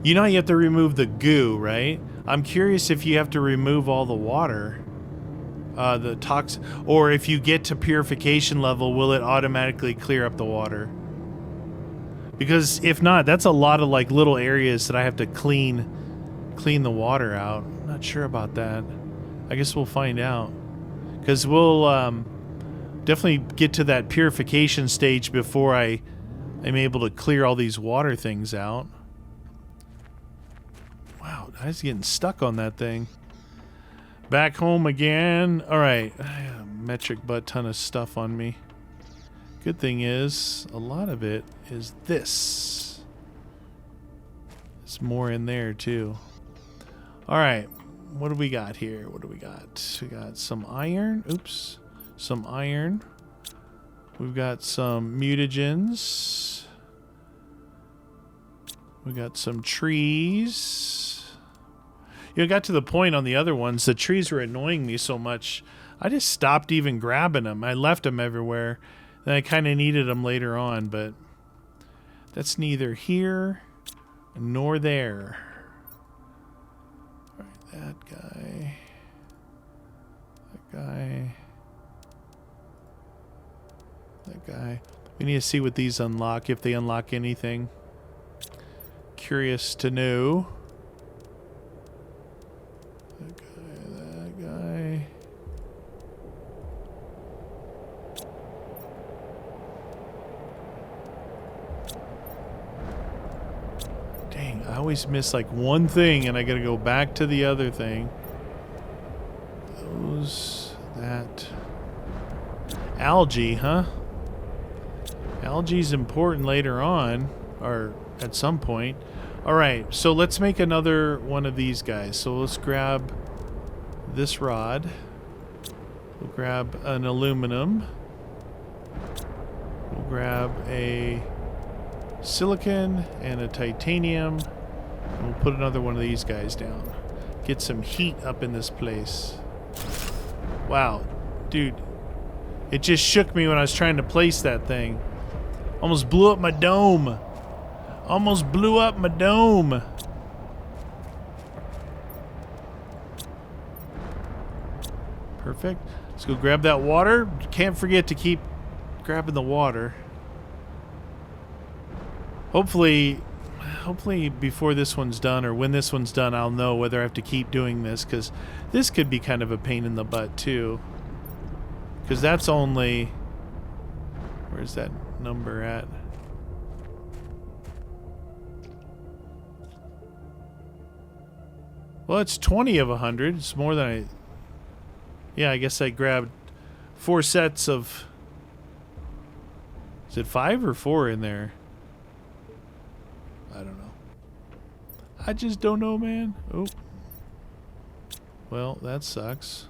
You know you have to remove the goo, right? I'm curious if you have to remove all the water. The tox... Or if you get to purification level, will it automatically clear up the water? Because if not, that's a lot of like little areas that I have to clean the water out. I'm not sure about that. I guess we'll find out. Because we'll definitely get to that purification stage before I am able to clear all these water things out. Wow, I was getting stuck on that thing. Back home again. Alright, I have a metric butt ton of stuff on me. Good thing is, a lot of it is this. There's more in there too. Alright, what do we got here? What do we got? We got some iron. Oops. Some iron. We've got some mutagens. We got some trees. You know, it got to the point on the other ones, the trees were annoying me so much, I just stopped even grabbing them. I left them everywhere. Then I kind of needed them later on, but that's neither here nor there. All right, that guy. That guy. That guy. We need to see what these unlock, if they unlock anything. Curious to know. That guy, that guy. Dang, I always miss like one thing and I gotta go back to the other thing. Those, that. Algae, huh? Algae's important later on, or at some point. Alright, so let's make another one of these guys. So let's grab this rod. We'll grab an aluminum. We'll grab a silicon and a titanium. And we'll put another one of these guys down. Get some heat up in this place. Wow, dude. It just shook me when I was trying to place that thing. Almost blew up my dome. Almost blew up my dome. Perfect. Let's go grab that water. Can't forget to keep grabbing the water. Hopefully before this one's done, or when this one's done, I'll know whether I have to keep doing this, because this could be kind of a pain in the butt too. Because that's only... Where's that number at? Well, it's 20 of 100. It's more than I... Yeah, I guess I grabbed 4 sets of... Is it 5 or 4 in there? I don't know. I just don't know, man. Oh. Well, that sucks.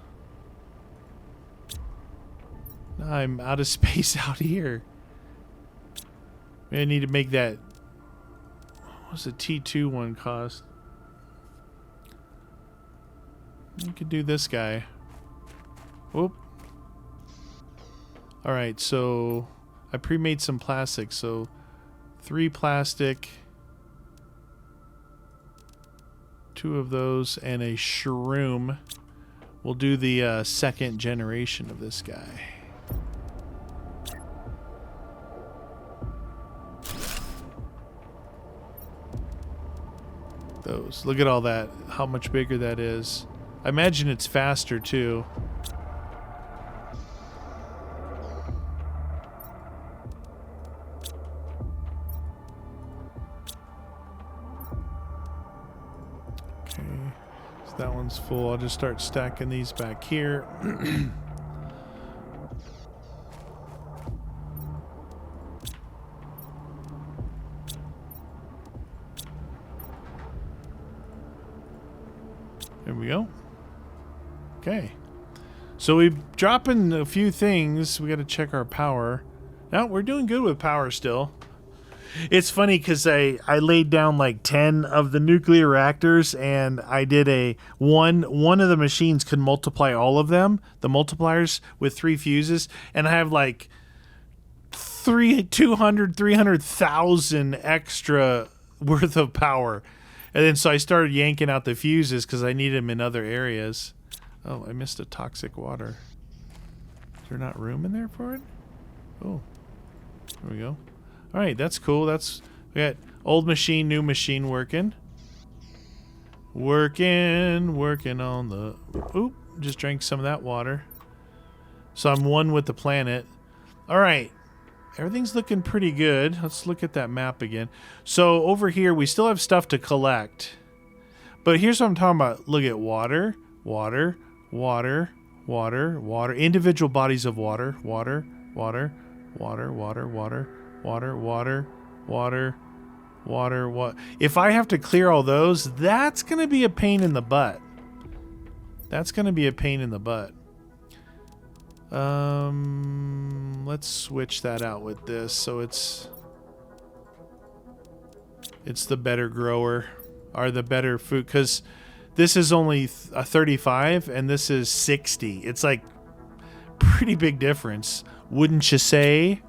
Now I'm out of space out here. Maybe I need to make that... What's the T2 one cost? You could do this guy. Whoop. Alright, so I pre-made some plastic. So 3 plastic, 2 of those, and a shroom. We'll do the second generation of this guy. Those. Look at all that. How much bigger that is. I imagine it's faster too. Okay. So that one's full. I'll just start stacking these back here. There we go. Okay. So we're dropping a few things. We got to check our power. No, we're doing good with power still. It's funny because I laid down like 10 of the nuclear reactors, and I did one of the machines could multiply all of them, the multipliers, with 3 fuses, and I have like 300,000 extra worth of power. And then so I started yanking out the fuses because I need them in other areas. Oh, I missed a toxic water. Is there not room in there for it? Oh, there we go. All right, that's cool. We got old machine, new machine working. Working on the... Oop, just drank some of that water. So I'm one with the planet. All right, everything's looking pretty good. Let's look at that map again. So over here, we still have stuff to collect. But here's what I'm talking about. Look at water, water, water, water, water. Individual bodies of water, water, water, water, water, water, water, water, water, water, water. If I have to clear all those, that's going to be a pain in the butt. That's going to be a pain in the butt. Let's switch that out with this so it's the better grower or the better food, because this is only a 35 and this is 60. It's like pretty big difference, wouldn't you say?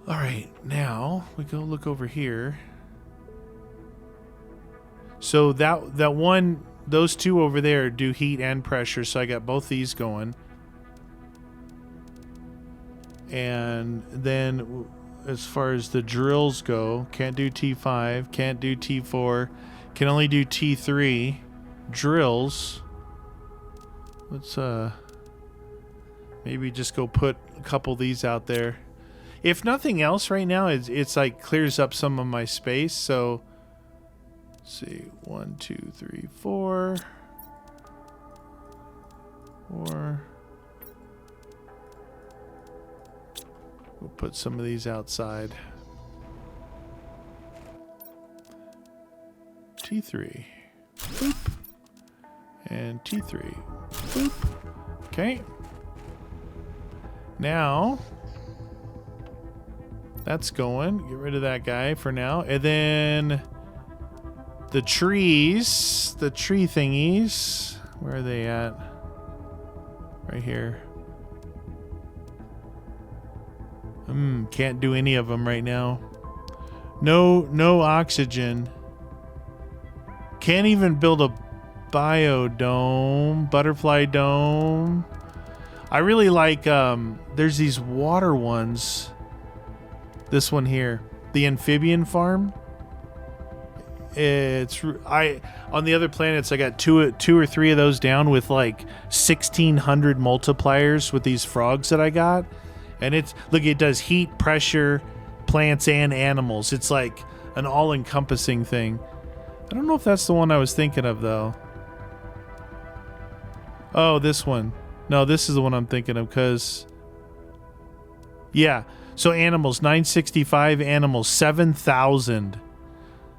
All right, now we go look over here. So that one, those two over there do heat and pressure, so I got both these going. And then as far as the drills go, can't do T5, can't do T4, can only do T3 drills. Let's maybe just go put a couple of these out there. If nothing else right now, it's like clears up some of my space. So let's see, 1, 2, 3, 4. We'll put some of these outside. T3. Boop. And T3. Boop. Okay. Now, that's going. Get rid of that guy for now. And then the trees, the tree thingies, where are they at? Right here. Can't do any of them right now. No oxygen. Can't even build a biodome, butterfly dome. I really like, there's these water ones. This one here, the amphibian farm. On the other planets, I got two or three of those down with like 1,600 multipliers with these frogs that I got. And it does heat, pressure, plants, and animals. It's like an all-encompassing thing. I don't know if that's the one I was thinking of, though. Oh, this one. No, this is the one I'm thinking of, because... Yeah, so animals, 965, animals, 7,000.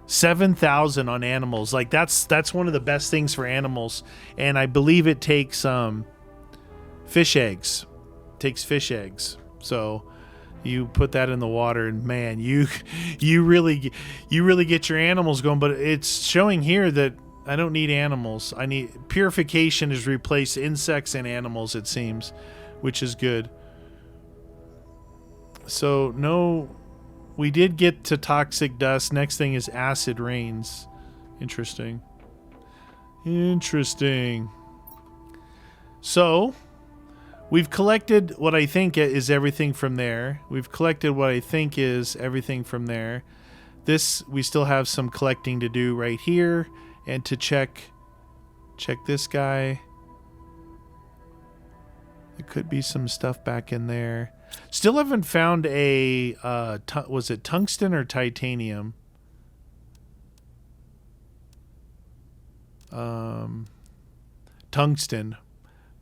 7,000 on animals. Like, that's one of the best things for animals. And I believe it takes fish eggs. It takes fish eggs. So you put that in the water, and man, you really get your animals going. But it's showing here that I don't need animals. I need purification has replaced insects and animals, it seems, which is good. So no, we did get to toxic dust. Next thing is acid rains. Interesting. So we've collected what I think is everything from there. This, we still have some collecting to do right here, and to check this guy. There could be some stuff back in there. Still haven't found a, was it tungsten or titanium? Tungsten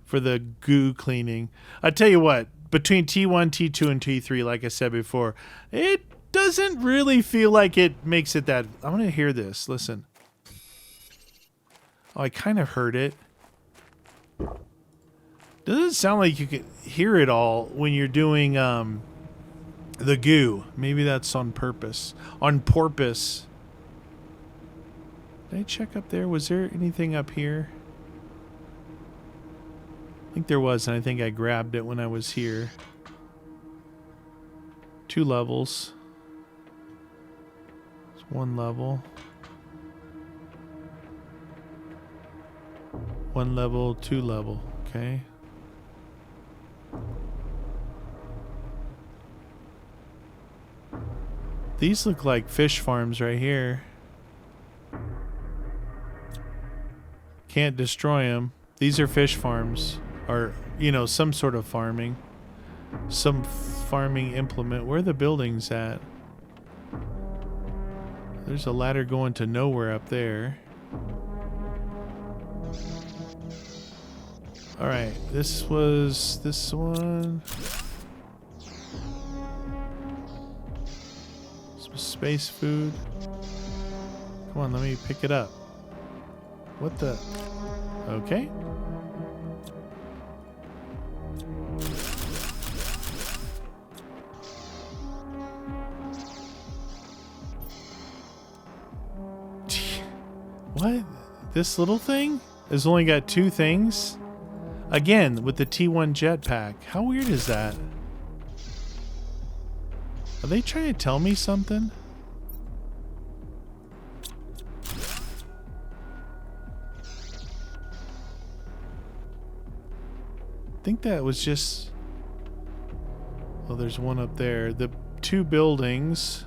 for the goo cleaning. I tell you what, between T1, T2, and T3, like I said before, it doesn't really feel like it makes it that... I'm going to hear this. Listen. Oh, I kind of heard it. Doesn't sound like you can hear it all when you're doing the goo. Maybe that's on purpose. On porpoise. Did I check up there? Was there anything up here? I think there was, and I think I grabbed it when I was here. 2 levels. It's 1 level. 1 level, 2 level. Okay. These look like fish farms right here. Can't destroy them. These are fish farms. Or, you know, some sort of farming. Some farming implement. Where are the buildings at? There's a ladder going to nowhere up there. Alright, this was this one. Some space food. Come on, let me pick it up. What the? Okay. What? This little thing has only got 2 things? Again, with the T1 jetpack. How weird is that? Are they trying to tell me something? I think that was just... Oh, there's one up there. The 2 buildings...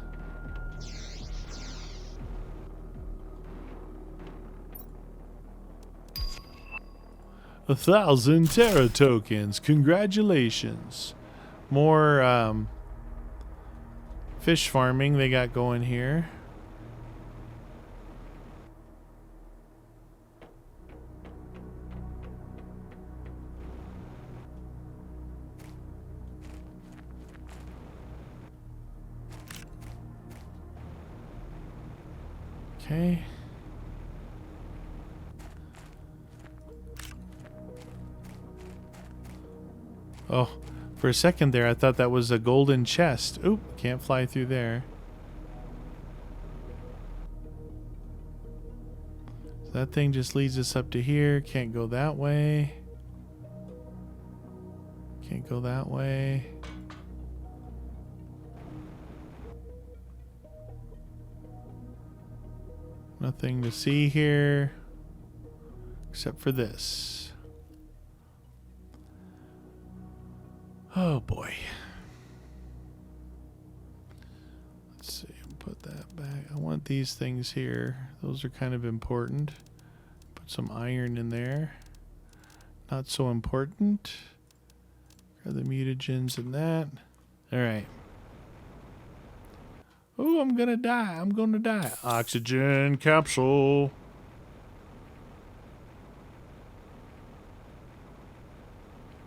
1,000 Terra tokens. Congratulations. More fish farming they got going here. Okay. Oh, for a second there, I thought that was a golden chest. Oop, can't fly through there. So that thing just leads us up to here. Can't go that way. Can't go that way. Nothing to see here. Except for this. Oh boy. Let's see, put that back. I want these things here. Those are kind of important. Put some iron in there. Not so important. Grab the mutagens and that. Alright. Oh, I'm gonna die. I'm gonna die. Oxygen capsule.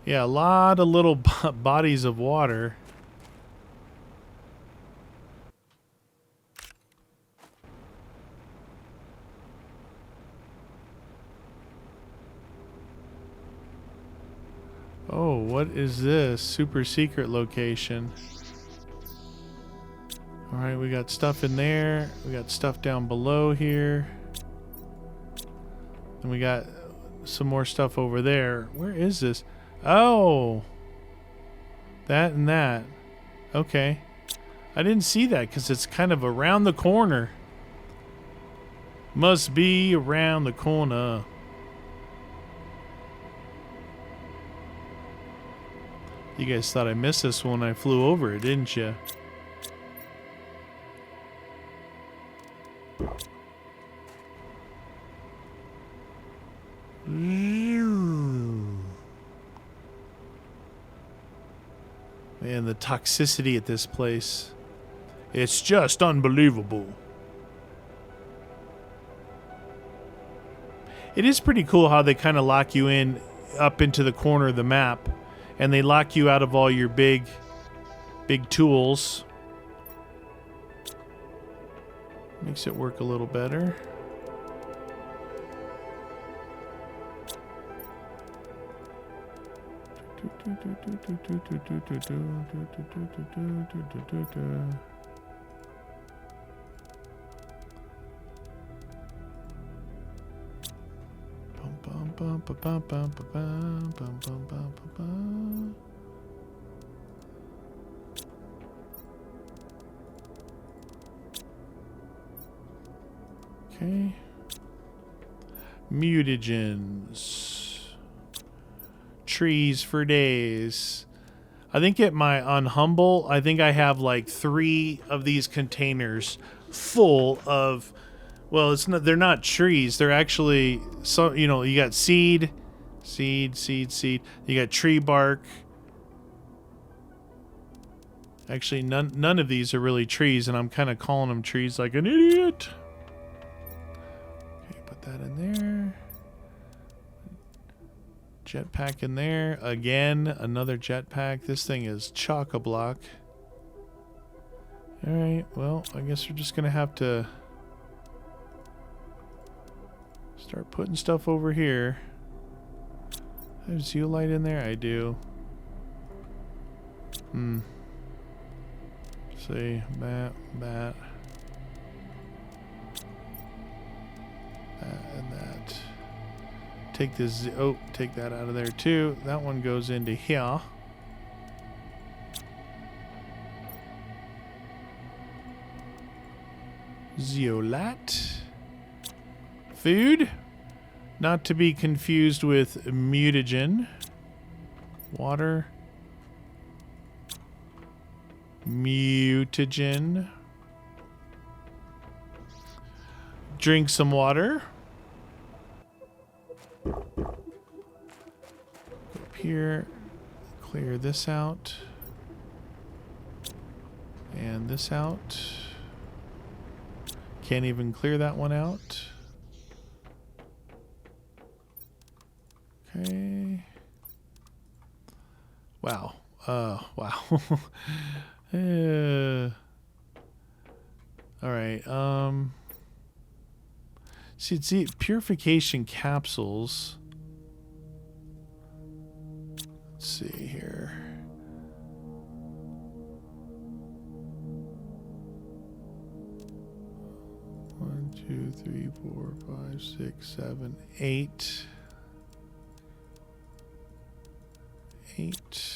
Yeah, a lot of little bodies of water. Oh, what is this? Super secret location. Alright, we got stuff in there. We got stuff down below here. And we got some more stuff over there. Where is this? Oh, that and that. Okay. I didn't see that because it's kind of around the corner. Must be around the corner. You guys thought I missed this when I flew over it, didn't you? Man, the toxicity at this place. It's just unbelievable. It is pretty cool how they kind of lock you in up into the corner of the map. And they lock you out of all your big tools. Makes it work a little better. Okay. Mutagens. Trees for days. I think at my on Humble, I think I have like 3 of these containers full of, well, it's not, they're not trees. They're actually, so, you know, you got seed. You got tree bark. Actually, none of these are really trees, and I'm kind of calling them trees like an idiot. Okay, put that in there. Jetpack in there. Again, another jetpack. This thing is chock-a-block. Alright, well, I guess we're just going to have to start putting stuff over here. I have zeolite in there? I do. See, that, and that. Take this, oh, take that out of there too. That one goes into here. Zeolite. Food. Not to be confused with mutagen. Water. Mutagen. Drink some water. Go up here. Clear this out. And this out. Can't even clear that one out. Okay. Wow. Wow. All right. See, purification capsules. Let's see here. One, 2, 3, 4, 5, 6, 7, 8. 8.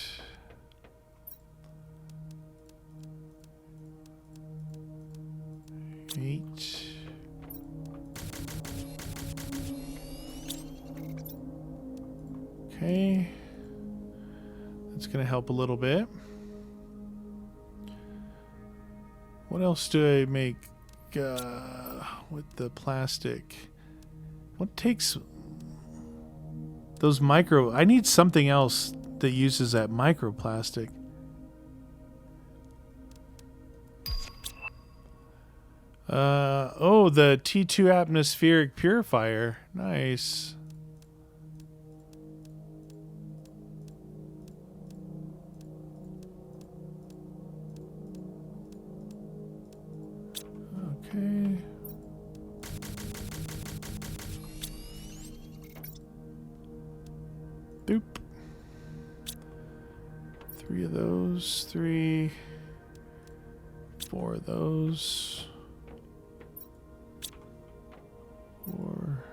Okay. That's going to help a little bit. What else do I make with the plastic? What takes those micro... I need something else that uses that microplastic. Oh, the T2 atmospheric purifier. Nice. Okay. Boop. 3 of those. 3. 4 of those. 4.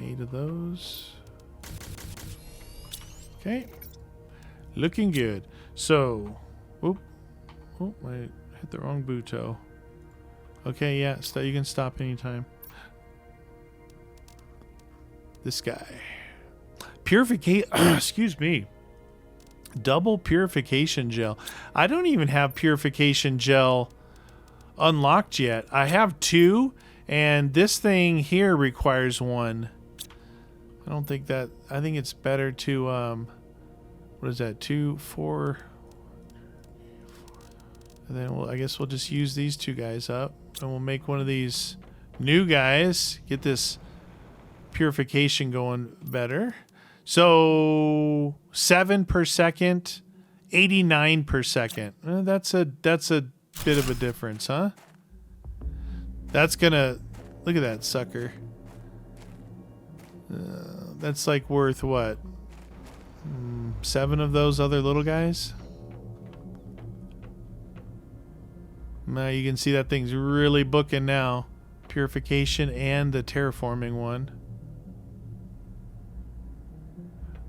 8 of those. Okay. Looking good. So, oh, I hit the wrong buto. Okay, yeah, so you can stop anytime. This guy. Purification, excuse me. Double purification gel. I don't even have purification gel unlocked yet. I have 2, and this thing here requires 1. I don't think that, I think it's better to, what is that, 2, 4, and then I guess we'll just use these 2 guys up, and we'll make one of these new guys, get this purification going better. So 7 per second, 89 per second. That's a bit of a difference, huh? That's gonna, look at that sucker. That's like worth what? 7 of those other little guys? Now you can see that thing's really booking now. Purification and the terraforming one.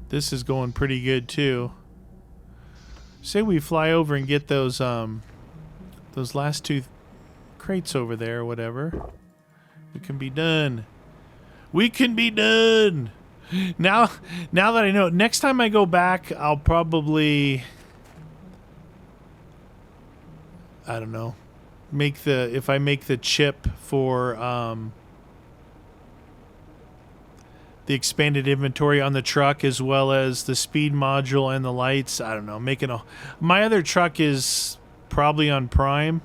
This is going pretty good too. Say we fly over and get those last 2 crates over there or whatever. We can be done. We can be done. Now that I know, next time I go back, I'll probably, I don't know, if I make the chip for the expanded inventory on the truck as well as the speed module and the lights, I don't know, my other truck is probably on Prime.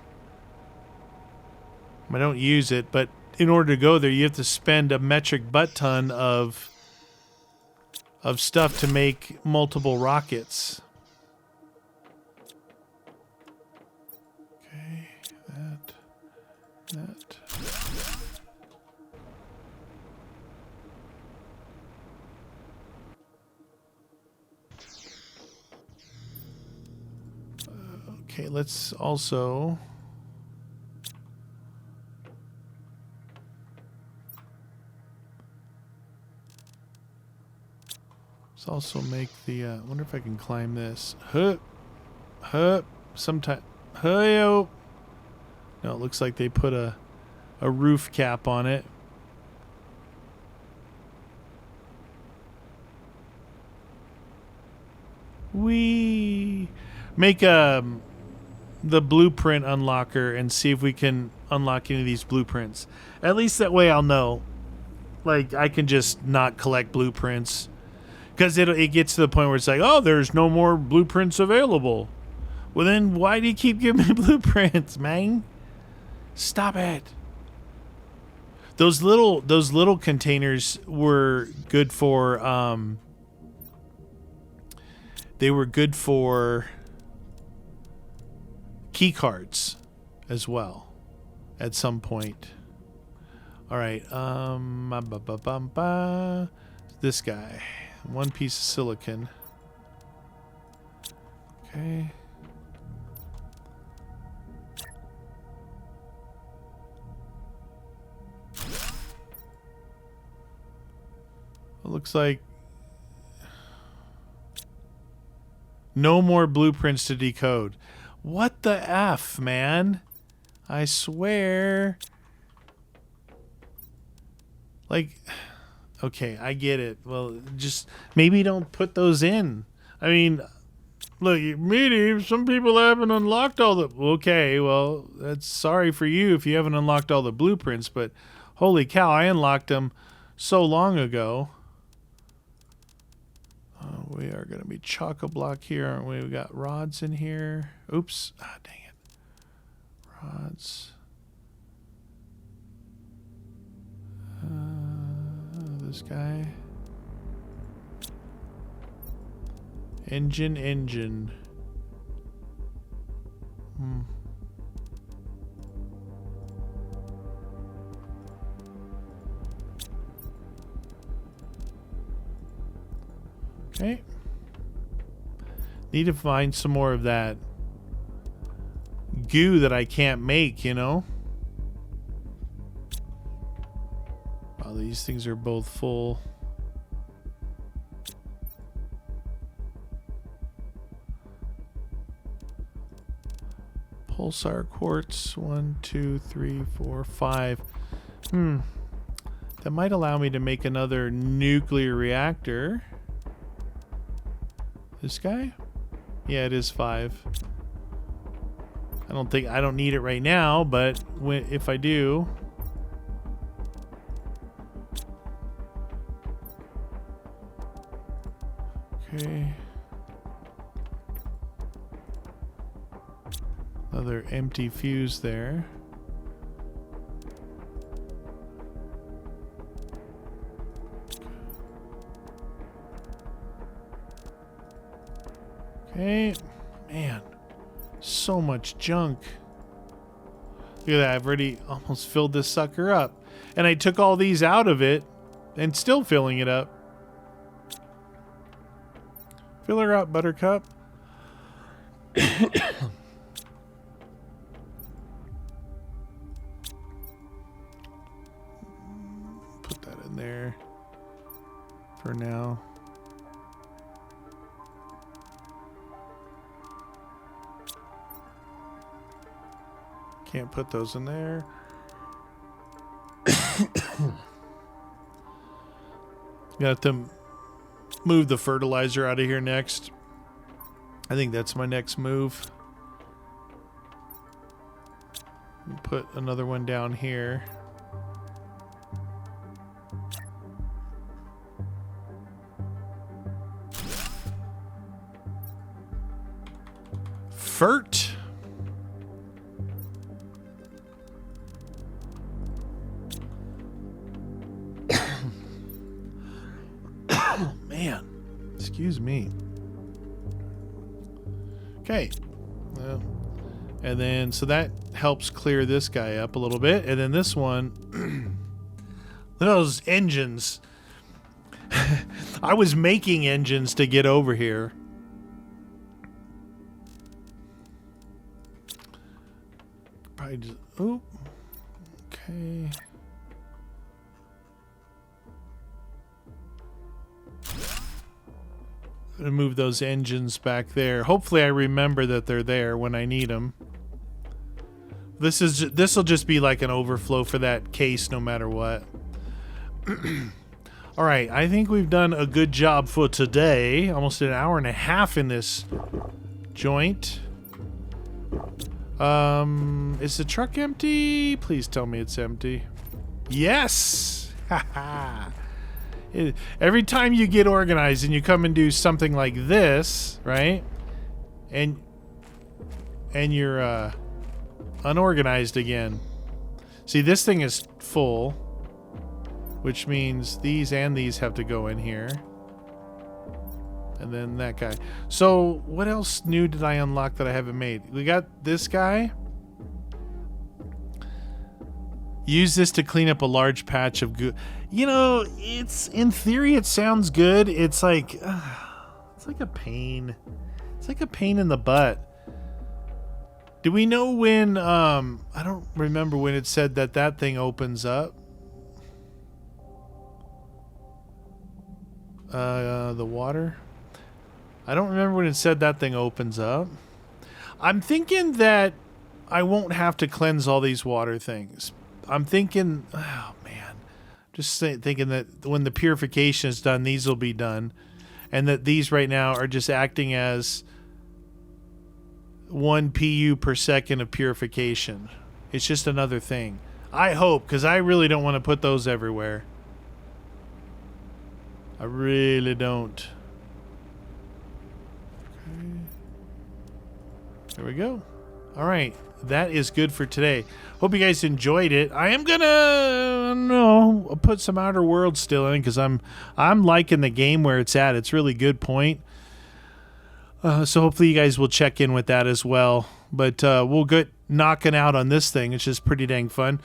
I don't use it, but in order to go there, you have to spend a metric butt ton of stuff to make multiple rockets. Okay, that. Okay, let's also... Let's also make the... I wonder if I can climb this. Sometime... No, it looks like they put a roof cap on it. We make the blueprint unlocker and see if we can unlock any of these blueprints. At least that way I'll know. Like, I can just not collect blueprints. Because it gets to the point where it's like, oh, there's no more blueprints available. Well, then why do you keep giving me blueprints, man? Stop it. Those little containers were good for they were good for key cards as well at some point. All right, this guy, 1 piece of silicon. Okay. It looks like no more blueprints to decode. What the F, man? I swear. Like, okay, I get it. Well, just maybe don't put those in. I mean, look, maybe some people haven't unlocked all the... Okay, well, that's sorry for you if you haven't unlocked all the blueprints, but holy cow, I unlocked them so long ago. We are going to be chock-a-block here, aren't we? We got rods in here. Oops. Ah, dang it. Rods. This guy. Engine. Okay. Need to find some more of that goo that I can't make, you know? Wow, these things are both full. Pulsar quartz, 1, 2, 3, 4, 5. That might allow me to make another nuclear reactor. This guy? Yeah, it is 5. I don't need it right now, but if I do. Okay. Another empty fuse there. Okay, man, so much junk. Look at that, I've already almost filled this sucker up. And I took all these out of it And still filling it up. Fill her up, Buttercup. Put that in there for now. Can't put those in there. Got to move the fertilizer out of here next. I think that's my next move. Put another one down here. Fert. Man, excuse me. Okay. And then, so that helps clear this guy up a little bit. And then this one, those engines. I was making engines to get over here. Probably just, oh, okay. Gonna move those engines back there. Hopefully I remember that they're there when I need them. This will just be like an overflow for that case no matter what. All right, I think we've done a good job for today. Almost an hour and a half in this joint. Is the truck empty? Please tell me it's empty. Yes. Haha. Every time you get organized and you come and do something like this, right? And you're unorganized again. See, this thing is full, which means these and these have to go in here. And then that guy. So what else new did I unlock that I haven't made? We got this guy. Use this to clean up a large patch of goo. You know, it's in theory it sounds good. It's like a pain. It's like a pain in the butt. Do we know when I don't remember when it said that thing opens up. The water. I don't remember when it said that thing opens up. I'm thinking that I won't have to cleanse all these water things. I'm thinking, oh man, just thinking that when the purification is done, these will be done. And that these right now are just acting as 1 PU per second of purification. It's just another thing. I hope, because I really don't want to put those everywhere. I really don't. Okay. There we go. All right. That is good for today. Hope you guys enjoyed it. I am gonna put some Outer Worlds still in because I'm liking the game where it's at. It's really good point. So hopefully you guys will check in with that as well. But we'll get knocking out on this thing. It's just pretty dang fun.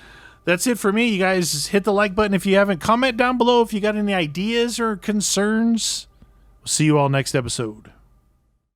That's it for me. You guys hit the like button if you haven't. Comment down below if you got any ideas or concerns. We'll see you all next episode.